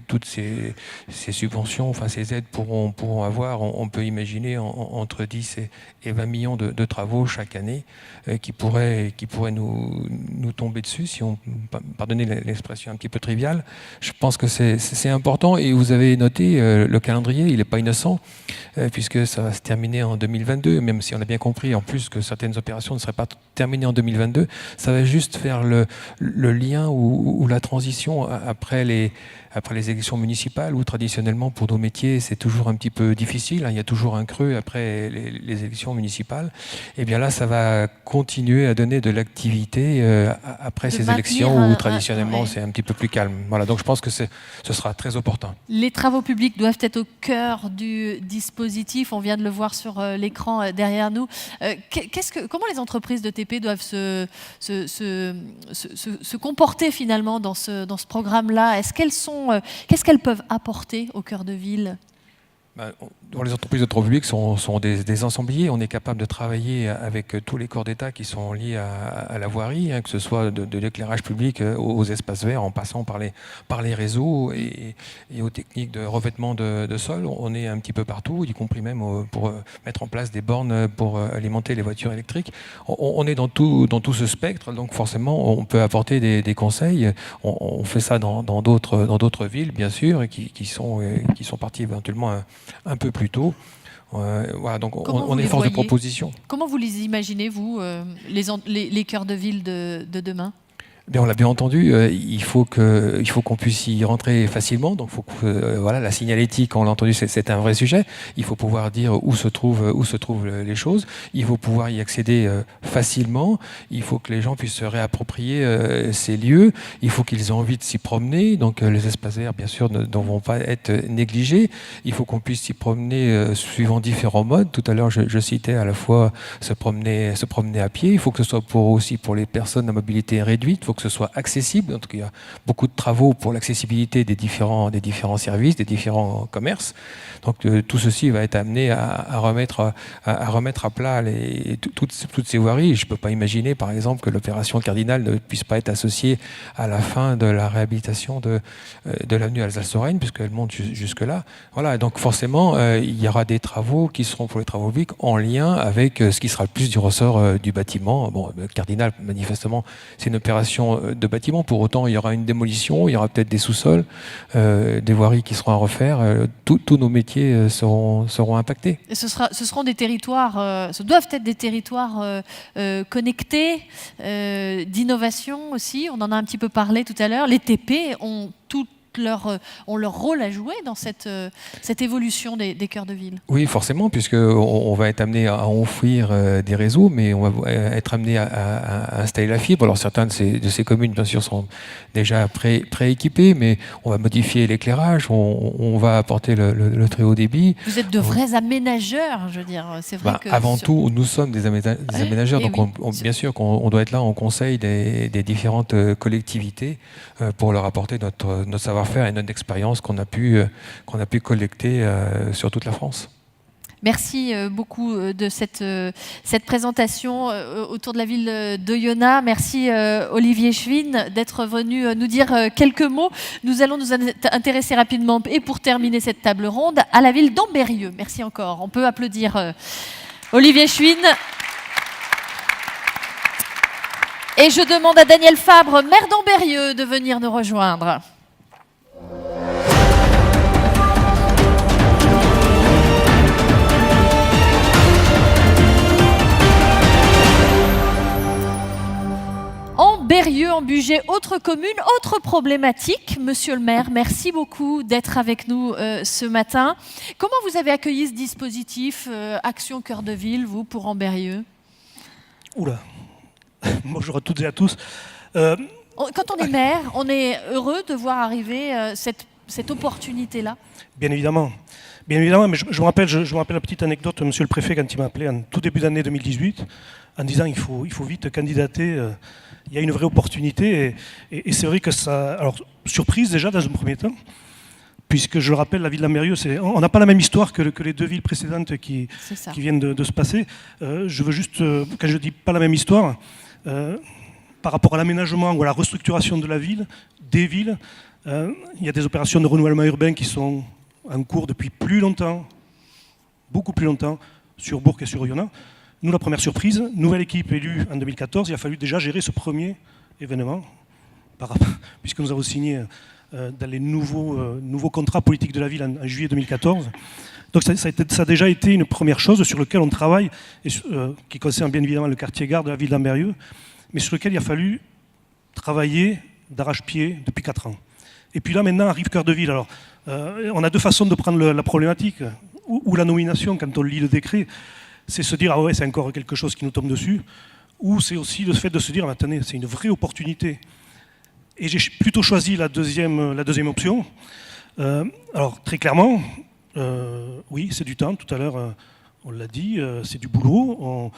toutes ces subventions, enfin ces aides pourront avoir, on peut imaginer entre 10 et 20 millions de travaux chaque année qui pourraient nous tomber dessus, si on pardonnez l'expression un petit peu triviale. Je pense que c'est important, et vous avez noté le calendrier, il n'est pas innocent, puisque ça va se terminer en 2022, même si on a bien compris en plus que certaines opérations ne seraient pas terminées en 2022. Ça va juste faire le lien ou la transition après les élections municipales, où traditionnellement pour nos métiers c'est toujours un petit peu difficile, il y a toujours un creux après les élections municipales. Et bien là, ça va continuer à donner de l'activité après ces élections où traditionnellement c'est un petit peu plus calme. Voilà, donc je pense que ce sera très opportun. Les travaux publics doivent être au cœur du dispositif, on vient de le voir sur l'écran derrière nous. Comment les entreprises de TP doivent se comporter finalement dans ce programme-là ? Qu'est-ce qu'elles peuvent apporter au cœur de ville ? Les entreprises de travaux publics sont des ensembliers. On est capable de travailler avec tous les corps d'État qui sont liés à la voirie, que ce soit de l'éclairage public aux espaces verts, en passant par les réseaux et aux techniques de revêtement de sol. On est un petit peu partout, y compris même pour mettre en place des bornes pour alimenter les voitures électriques. On est dans tout ce spectre, donc forcément on peut apporter des conseils. On fait ça dans d'autres villes, bien sûr, et qui sont partis éventuellement un peu plus tôt. Voilà, donc on est force de proposition. Comment vous les imaginez, vous, les cœurs de ville de demain ? Bien, on l'a bien entendu, il faut qu'on puisse y rentrer facilement. Donc, la signalétique, on l'a entendu, c'est un vrai sujet. Il faut pouvoir dire où se trouvent les choses. Il faut pouvoir y accéder facilement. Il faut que les gens puissent se réapproprier ces lieux. Il faut qu'ils aient envie de s'y promener. Donc, les espaces verts, bien sûr, ne vont pas être négligés. Il faut qu'on puisse s'y promener suivant différents modes. Tout à l'heure, je citais à la fois se promener à pied. Il faut que ce soit aussi pour les personnes à mobilité réduite. Il faut que ce soit accessible. Donc il y a beaucoup de travaux pour l'accessibilité des différents services, des différents commerces. Donc tout ceci va être amené à remettre à plat toutes ces voiries. Je ne peux pas imaginer, par exemple, que l'opération Cardinal ne puisse pas être associée à la fin de la réhabilitation de l'avenue Alsace-Lorraine, puisqu'elle monte jusque-là. Voilà, donc forcément, il y aura des travaux qui seront pour les travaux publics en lien avec ce qui sera le plus du ressort du bâtiment. Bon, Cardinal, manifestement, c'est une opération de bâtiment. Pour autant, il y aura une démolition, il y aura peut-être des sous-sols, des voiries qui seront à refaire. Tous nos métiers seront impactés. Et ce seront des territoires, ce doivent être des territoires connectés, d'innovation aussi. On en a un petit peu parlé tout à l'heure. Les TP ont leur rôle à jouer dans cette évolution des cœurs de ville. Oui, forcément, puisqu'on va être amené à offrir des réseaux, mais on va être amené à installer la fibre. Alors certaines de ces communes, bien sûr, sont déjà prééquipées, mais on va modifier l'éclairage, on va apporter le très haut débit. Vous êtes de vrais aménageurs, je veux dire. C'est vrai que avant tout, nous sommes des aménageurs, donc bien sûr qu'on doit être là en conseil des différentes collectivités pour leur apporter notre savoir-faire et notre expérience qu'on a pu collecter sur toute la France. Merci beaucoup de cette présentation autour de la ville d'Oyonnax. Merci Olivier Schwinn d'être venu nous dire quelques mots. Nous allons nous intéresser rapidement, et pour terminer cette table ronde, à la ville d'Ambérieu. Merci encore. On peut applaudir Olivier Schwinn. Et je demande à Daniel Fabre, maire d'Ambérieu, de venir nous rejoindre. Ambérieu, en Bugey, autre commune, autre problématique. Monsieur le maire, merci beaucoup d'être avec nous ce matin. Comment vous avez accueilli ce dispositif Action Cœur de Ville, vous, pour Ambérieu? Oula, bonjour à toutes et à tous. Quand on est maire, on est heureux de voir arriver cette opportunité-là? Bien évidemment. Bien évidemment, mais je me rappelle la petite anecdote de monsieur le préfet quand il m'a appelé en tout début d'année 2018 en disant il faut vite candidater, il y a une vraie opportunité. Et c'est vrai que ça... Alors, surprise déjà dans un premier temps, puisque je le rappelle, la ville d'Ambérieu, on n'a pas la même histoire que les deux villes précédentes qui viennent de se passer. Je veux juste, quand je dis pas la même histoire, par rapport à l'aménagement ou à la restructuration de la ville, des villes, il y a des opérations de renouvellement urbain qui sont en cours depuis plus longtemps, beaucoup plus longtemps, sur Bourg et sur Oyonnax. Nous, la première surprise, nouvelle équipe élue en 2014, il a fallu déjà gérer ce premier événement, puisque nous avons signé dans les nouveaux contrats politiques de la ville en juillet 2014. Donc ça a déjà été une première chose sur laquelle on travaille, et qui concerne bien évidemment le quartier gare de la ville d'Ambérieu, mais sur lequel il a fallu travailler d'arrache-pied depuis 4 ans. Et puis là, maintenant, arrive Cœur de Ville. Alors, on a deux façons de prendre la problématique, ou la nomination, quand on lit le décret, c'est se dire, ah ouais, c'est encore quelque chose qui nous tombe dessus, ou c'est aussi le fait de se dire, ah, attendez, c'est une vraie opportunité. Et j'ai plutôt choisi la deuxième option. Alors, très clairement, oui, c'est du temps. Tout à l'heure, on l'a dit, c'est du boulot.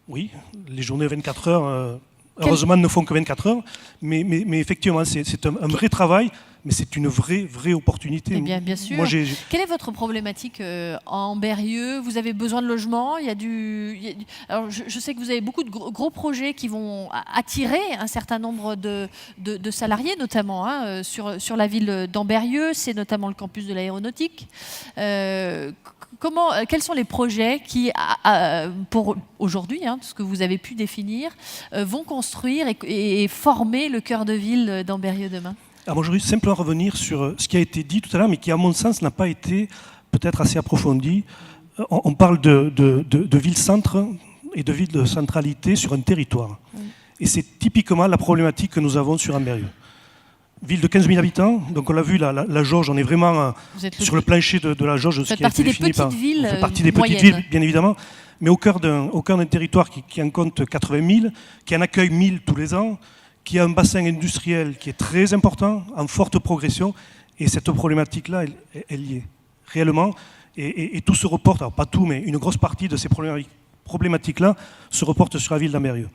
Oui, les journées 24 heures, heureusement, ne font que 24 heures. Mais effectivement, c'est un vrai travail. Mais c'est une vraie opportunité. Eh bien sûr. Moi, quelle est votre problématique en Ambérieu? Vous avez besoin de logement? Alors, je sais que vous avez beaucoup de gros projets qui vont attirer un certain nombre de salariés, notamment sur la ville d'Ambérieu. C'est notamment le campus de l'aéronautique. Quels sont les projets qui, pour aujourd'hui, ce que vous avez pu définir, vont construire et former le cœur de ville d'Ambérieu demain? Alors moi, je voudrais simplement revenir sur ce qui a été dit tout à l'heure, mais qui, à mon sens, n'a pas été peut-être assez approfondi. On parle de ville-centre et de ville de centralité sur un territoire. Oui. Et c'est typiquement la problématique que nous avons sur Ambérieu. Ville de 15 000 habitants, donc on l'a vu, la jauge, on est vraiment sur le plancher de la jauge. Vous faites partie des petites villes on fait partie des petites villes, bien évidemment, mais au cœur d'un territoire qui en compte 80 000, qui en accueille 1 000 tous les ans, qui a un bassin industriel qui est très important, en forte progression, et cette problématique-là, elle y est réellement, et tout se reporte, alors pas tout, mais une grosse partie de ces problématiques-là se reporte sur la ville d'Ambérieu.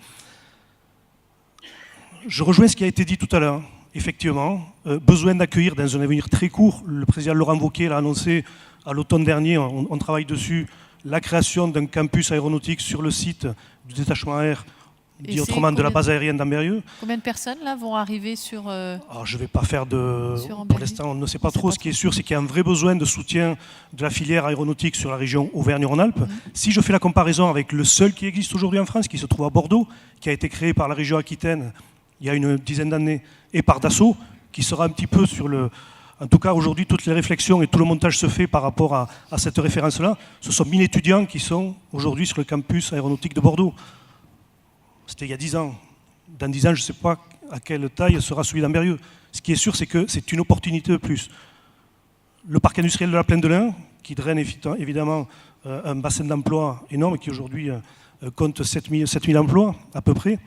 Je rejoins ce qui a été dit tout à l'heure. Effectivement, besoin d'accueillir dans un avenir très court, le président Laurent Wauquiez l'a annoncé à l'automne dernier, on travaille dessus, la création d'un campus aéronautique sur le site du détachement aérien, dit autrement de la base aérienne d'Ambérieu. Combien de personnes là vont arriver sur... Alors, je ne vais pas faire de... Pour l'instant, on ne sait pas trop. Ce qui est sûr, c'est qu'il y a un vrai besoin de soutien de la filière aéronautique sur la région Auvergne-Rhône-Alpes. Si je fais la comparaison avec le seul qui existe aujourd'hui en France, qui se trouve à Bordeaux, qui a été créé par la région Aquitaine il y a une dizaine d'années, et par Dassault, qui sera un petit peu sur le... En tout cas, aujourd'hui, toutes les réflexions et tout le montage se fait par rapport à cette référence-là. Ce sont 1000 étudiants qui sont aujourd'hui sur le campus aéronautique de Bordeaux. C'était il y a 10 ans. Dans 10 ans, je ne sais pas à quelle taille sera celui d'Ambérieu. Ce qui est sûr, c'est que c'est une opportunité de plus. Le parc industriel de la Plaine de l'Ain, qui draine évidemment un bassin d'emploi énorme, qui aujourd'hui compte 7000 emplois à peu près.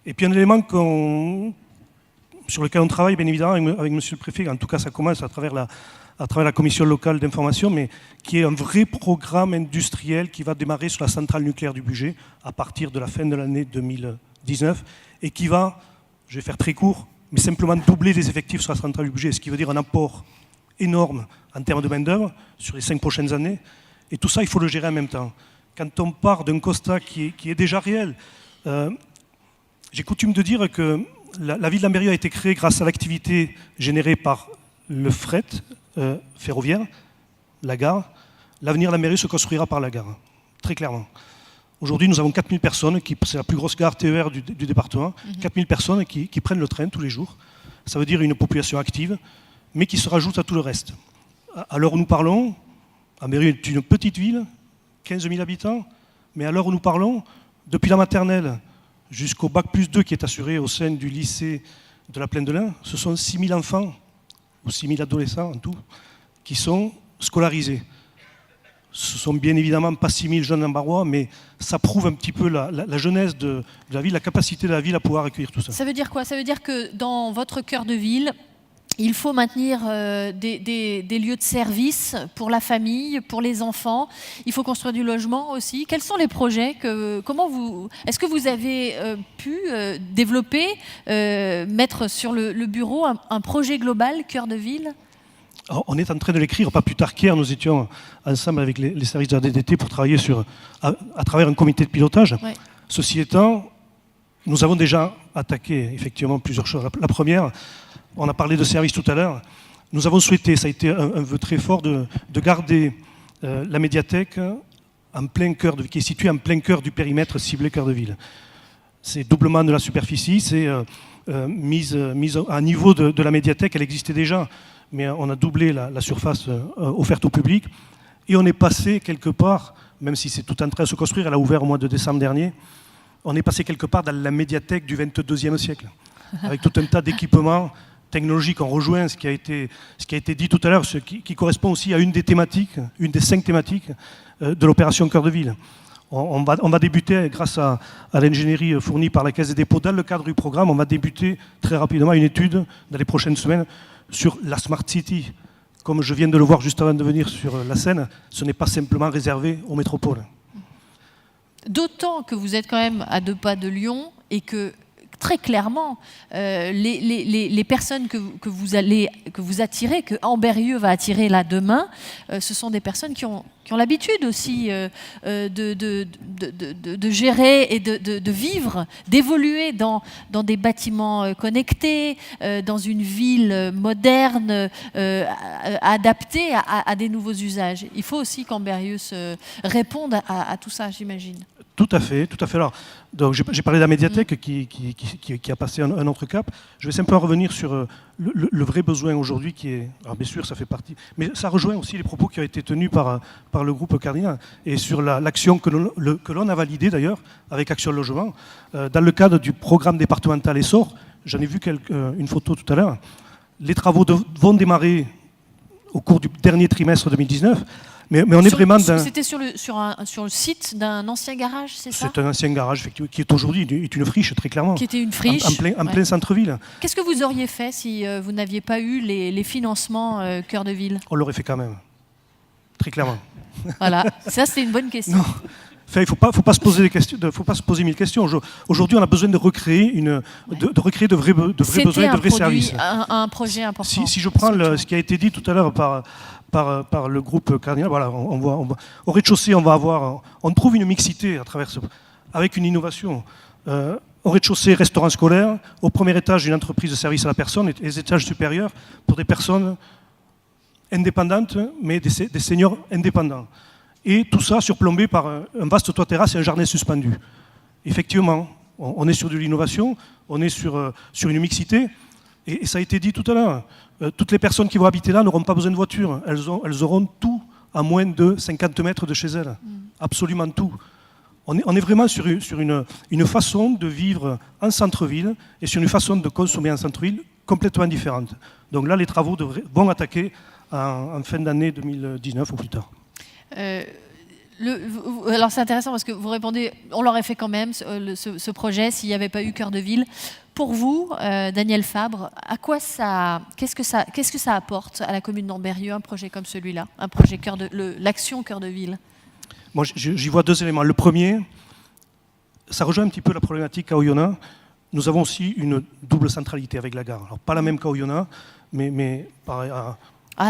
Et puis un élément sur lequel on travaille, bien évidemment, avec monsieur le préfet, en tout cas ça commence à travers la commission locale d'information, mais qui est un vrai programme industriel qui va démarrer sur la centrale nucléaire du Bugey à partir de la fin de l'année 2019 et qui va, je vais faire très court, mais simplement doubler les effectifs sur la centrale du Bugey, ce qui veut dire un apport énorme en termes de main-d'œuvre sur les 5 prochaines années. Et tout ça, il faut le gérer en même temps. Quand on part d'un constat qui est déjà réel, j'ai coutume de dire que la ville d'Ambérieu a été créée grâce à l'activité générée par le fret ferroviaire, la gare. L'avenir de l'Ambérieu se construira par la gare, très clairement. Aujourd'hui, nous avons 4000 personnes, c'est la plus grosse gare TER du département, 4000 personnes qui prennent le train tous les jours. Ça veut dire une population active, mais qui se rajoute à tout le reste. À l'heure où nous parlons, Ambérieu est une petite ville, 15 000 habitants, mais à l'heure où nous parlons, depuis la maternelle jusqu'au bac plus 2 qui est assuré au sein du lycée de la Plaine de l'Ain, ce sont 6 000 enfants, ou 6 000 adolescents en tout, qui sont scolarisés. Ce sont bien évidemment pas 6 000 jeunes Ambarois, mais ça prouve un petit peu la jeunesse de la ville, la capacité de la ville à pouvoir accueillir tout ça. Ça veut dire quoi? Ça veut dire que dans votre cœur de ville, il faut maintenir des lieux de service pour la famille, pour les enfants. Il faut construire du logement aussi. Quels sont les projets est-ce que vous avez pu développer, mettre sur le bureau un projet global, cœur de ville? Alors, on est en train de l'écrire, pas plus tard qu'hier, nous étions ensemble avec les services de la DDT pour travailler à travers un comité de pilotage. Ouais. Ceci étant, nous avons déjà attaqué effectivement plusieurs choses. La première, on a parlé de services tout à l'heure. Nous avons souhaité, ça a été un vœu très fort, de garder la médiathèque qui est située en plein cœur du périmètre ciblé cœur de ville. C'est doublement de la superficie, c'est mise à niveau de la médiathèque, elle existait déjà, mais on a doublé la surface offerte au public. Et on est passé quelque part, même si c'est tout en train de se construire, elle a ouvert au mois de décembre dernier, on est passé quelque part dans la médiathèque du 22e siècle, avec tout un tas d'équipements technologiques. On rejoint ce qui a été dit tout à l'heure, ce qui correspond aussi à une des 5 thématiques de l'opération Cœur de Ville. On va débuter, grâce à l'ingénierie fournie par la Caisse des dépôts, dans le cadre du programme, on va débuter très rapidement une étude dans les prochaines semaines sur la Smart City. Comme je viens de le voir juste avant de venir sur la scène, ce n'est pas simplement réservé aux métropoles. D'autant que vous êtes quand même à 2 pas de Lyon et que très clairement, les personnes que vous attirez, que Ambérieu va attirer là demain, ce sont des personnes qui ont l'habitude aussi de gérer et de vivre, d'évoluer dans des bâtiments connectés, dans une ville moderne, adaptée à des nouveaux usages. Il faut aussi qu'Ambérieu réponde à tout ça, j'imagine. Tout à fait, tout à fait. Alors, donc j'ai parlé de la médiathèque qui a passé un autre cap. Je vais simplement revenir sur le vrai besoin aujourd'hui qui est... Alors bien sûr, ça fait partie... Mais ça rejoint aussi les propos qui ont été tenus par le groupe Cardinal et sur l'action que l'on a validée d'ailleurs avec Action Logement. Dans le cadre du programme départemental Essor, j'en ai vu une photo tout à l'heure, les travaux vont démarrer au cours du dernier trimestre 2019. Mais on est vraiment dans... C'était sur le site d'un ancien garage, c'est ça? C'est un ancien garage, effectivement, qui est aujourd'hui une friche, très clairement. Qui était une friche. En plein centre-ville. Qu'est-ce que vous auriez fait si vous n'aviez pas eu les financements Cœur de Ville? On l'aurait fait quand même, très clairement. Voilà, ça c'est une bonne question. Enfin, il faut pas se poser des questions, faut pas se poser 1000 questions. Aujourd'hui, on a besoin de recréer de vrais besoins, de vrais services. Un projet important. Si je prends ce qui a été dit tout à l'heure par le groupe Cardinal, voilà, on voit, au rez-de-chaussée, on trouve une mixité avec une innovation. Au rez-de-chaussée, restaurant scolaire. Au premier étage, une entreprise de service à la personne. Et les étages supérieurs pour des personnes indépendantes, mais des seniors indépendants. Et tout ça surplombé par un vaste toit terrasse et un jardin suspendu. Effectivement, on est sur de l'innovation, on est sur une mixité. Et ça a été dit tout à l'heure. Toutes les personnes qui vont habiter là n'auront pas besoin de voiture. Elles auront tout à moins de 50 mètres de chez elles. Absolument tout. On est vraiment sur une façon de vivre en centre-ville et sur une façon de consommer en centre-ville complètement différente. Donc là, les travaux vont attaquer en fin d'année 2019 ou plus tard. Alors c'est intéressant parce que vous répondez, on l'aurait fait quand même, ce projet, s'il n'y avait pas eu Cœur de Ville. Pour vous, Daniel Fabre, qu'est-ce que ça apporte à la commune d'Ambérieu, un projet comme celui-là, un projet l'action Cœur de Ville? Moi, j'y vois deux éléments. Le premier, ça rejoint un petit peu la problématique à Oyonnax. Nous avons aussi une double centralité avec la gare. Alors, pas la même qu'à Oyonnax, mais pareil.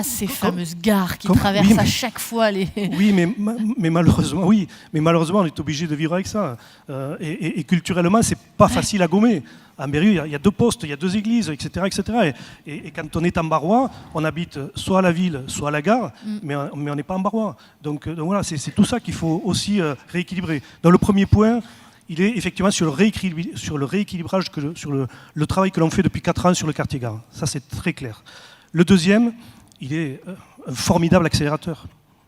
Ces fameuses gares qui traversent à chaque fois les... Oui, mais malheureusement, on est obligé de vivre avec ça. Et culturellement, c'est pas facile à gommer. À Ambérieu, il y a 2 postes, il y a 2 églises, etc. etc. Et quand on est en Barrois, on habite soit à la ville, soit à la gare, mais on n'est pas en Barrois. Donc voilà, c'est tout ça qu'il faut aussi rééquilibrer. Dans le premier point, il est effectivement sur le rééquilibrage, sur le travail que l'on fait depuis 4 ans sur le quartier gare. Ça, c'est très clair. Le deuxième, il est un formidable accélérateur.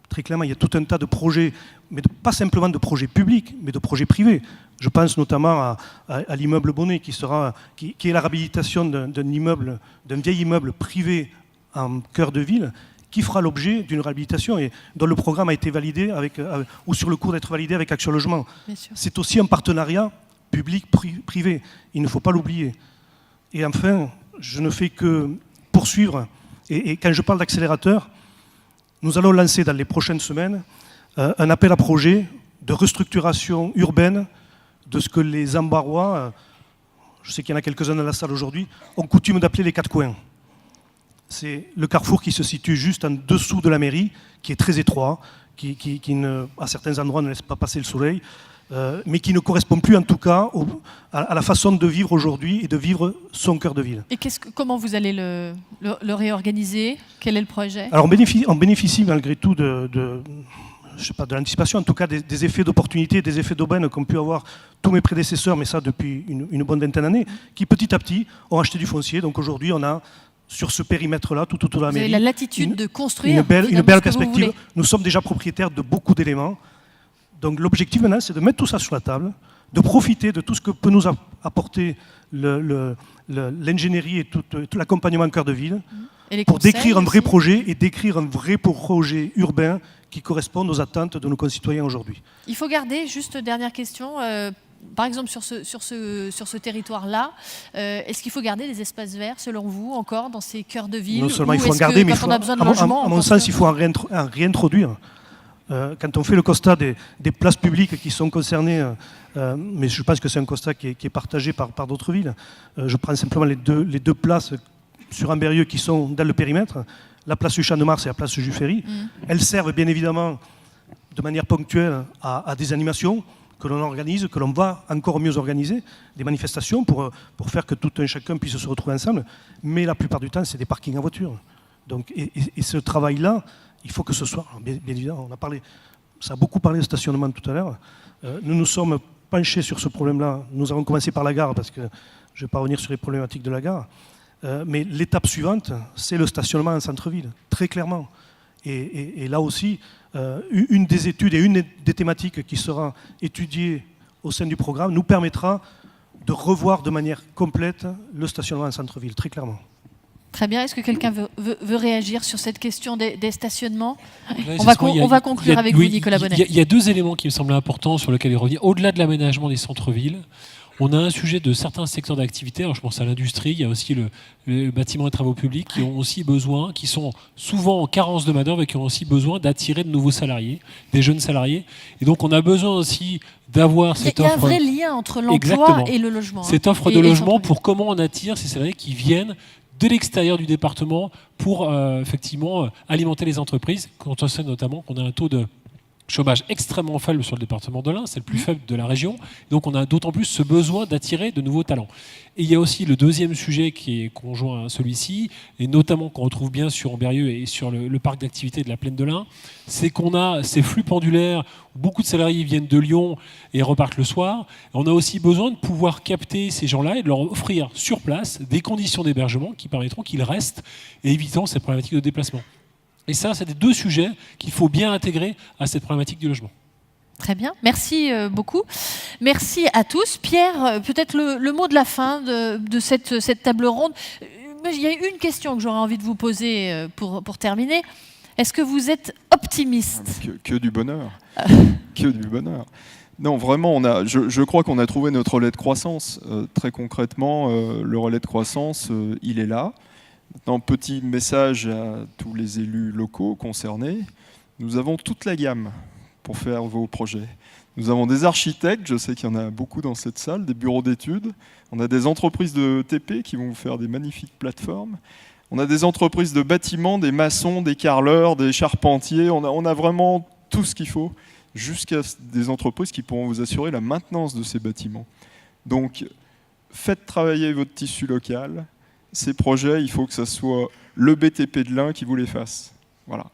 Très clairement, il y a tout un tas de projets, mais pas simplement de projets publics, mais de projets privés. Je pense notamment à l'immeuble Bonnet, qui est la réhabilitation d'un vieil immeuble privé en cœur de ville, qui fera l'objet d'une réhabilitation et dont le programme a été validé ou sur le cours d'être validé avec Action Logement. C'est aussi un partenariat public-privé. Il ne faut pas l'oublier. Et enfin, je ne fais que poursuivre. Et quand je parle d'accélérateur, nous allons lancer dans les prochaines semaines un appel à projet de restructuration urbaine de ce que les Ambarois, je sais qu'il y en a quelques-uns dans la salle aujourd'hui, ont coutume d'appeler les 4 coins. C'est le carrefour qui se situe juste en dessous de la mairie, qui est très étroit, qui à certains endroits ne laisse pas passer le soleil, mais qui ne correspond plus en tout cas à la façon de vivre aujourd'hui et de vivre son cœur de ville. Et comment vous allez le réorganiser? Quel est le projet? Alors on bénéficie malgré tout de l'anticipation, en tout cas des effets d'opportunité, des effets d'aubaine qu'ont pu avoir tous mes prédécesseurs, mais ça depuis une bonne vingtaine d'années, qui petit à petit ont acheté du foncier. Donc aujourd'hui on a sur ce périmètre-là, tout autour de la mairie, vous avez la latitude de construire une belle perspective. Nous sommes déjà propriétaires de beaucoup d'éléments. Donc l'objectif maintenant, c'est de mettre tout ça sur la table, de profiter de tout ce que peut nous apporter l'ingénierie et tout l'accompagnement cœur de ville pour décrire un vrai projet et décrire un vrai projet urbain qui corresponde aux attentes de nos concitoyens aujourd'hui. Il faut garder, juste dernière question, par exemple sur ce territoire-là, est-ce qu'il faut garder des espaces verts selon vous encore dans ces cœurs de ville? Non seulement il faut en garder, mais à mon sens, il faut en réintroduire. Quand on fait le constat des places publiques qui sont concernées, mais je pense que c'est un constat qui est partagé par d'autres villes, je prends simplement les deux places sur Ambérieu qui sont dans le périmètre, la place du Champ de Mars et la place du Ferry. Elles servent bien évidemment de manière ponctuelle à des animations que l'on organise, que l'on va encore mieux organiser, des manifestations pour faire que tout un chacun puisse se retrouver ensemble, mais la plupart du temps c'est des parkings à voiture. Donc, et ce travail-là, il faut que ce soit, bien évidemment, ça a beaucoup parlé de stationnement tout à l'heure. Nous nous sommes penchés sur ce problème-là. Nous avons commencé par la gare, parce que je ne vais pas revenir sur les problématiques de la gare. Mais l'étape suivante, c'est le stationnement en centre-ville, très clairement. Et là aussi, une des études et une des thématiques qui sera étudiée au sein du programme nous permettra de revoir de manière complète le stationnement en centre-ville, très clairement. Très bien. Est-ce que quelqu'un veut réagir sur cette question des stationnements? Ouais, on va conclure avec vous, Nicolas Bonnet. Il y a deux éléments qui me semblent importants sur lesquels il revient. Au-delà de l'aménagement des centres-villes, on a un sujet de certains secteurs d'activité. Alors je pense à l'industrie, il y a aussi le bâtiment et travaux publics qui ont aussi besoin, qui sont souvent en carence de main-d'œuvre et qui ont aussi besoin d'attirer de nouveaux salariés, des jeunes salariés. Et donc on a besoin aussi d'avoir cette offre. Il y a un vrai lien entre l'emploi et le logement. Cette offre de logement pour comment on attire ces salariés qui viennent de l'extérieur du département pour effectivement alimenter les entreprises. Quand on sait notamment qu'on a un taux de chômage extrêmement faible sur le département de l'Ain, c'est le plus faible de la région. Donc on a d'autant plus ce besoin d'attirer de nouveaux talents. Et il y a aussi le deuxième sujet qui est conjoint à celui-ci, et notamment qu'on retrouve bien sur Ambérieu et sur le parc d'activité de la Plaine de l'Ain, c'est qu'on a ces flux pendulaires où beaucoup de salariés viennent de Lyon et repartent le soir. Et on a aussi besoin de pouvoir capter ces gens-là et de leur offrir sur place des conditions d'hébergement qui permettront qu'ils restent et évitant ces problématiques de déplacement. Et ça, c'est des deux sujets qu'il faut bien intégrer à cette problématique du logement. Très bien, merci beaucoup. Merci à tous. Pierre, peut-être le mot de la fin de cette table ronde. Il y a une question que j'aurais envie de vous poser pour terminer. Est-ce que vous êtes optimiste? Que du bonheur. Que du bonheur. Non, vraiment, je crois qu'on a trouvé notre relais de croissance. Très concrètement, le relais de croissance, il est là. Maintenant, petit message à tous les élus locaux concernés, nous avons toute la gamme pour faire vos projets. Nous avons des architectes, je sais qu'il y en a beaucoup dans cette salle, des bureaux d'études, on a des entreprises de TP qui vont vous faire des magnifiques plateformes, on a des entreprises de bâtiments, des maçons, des carreleurs, des charpentiers, on a vraiment tout ce qu'il faut, jusqu'à des entreprises qui pourront vous assurer la maintenance de ces bâtiments. Donc, faites travailler votre tissu local. Ces projets, il faut que ce soit le BTP de l'Ain qui vous les fasse. Voilà.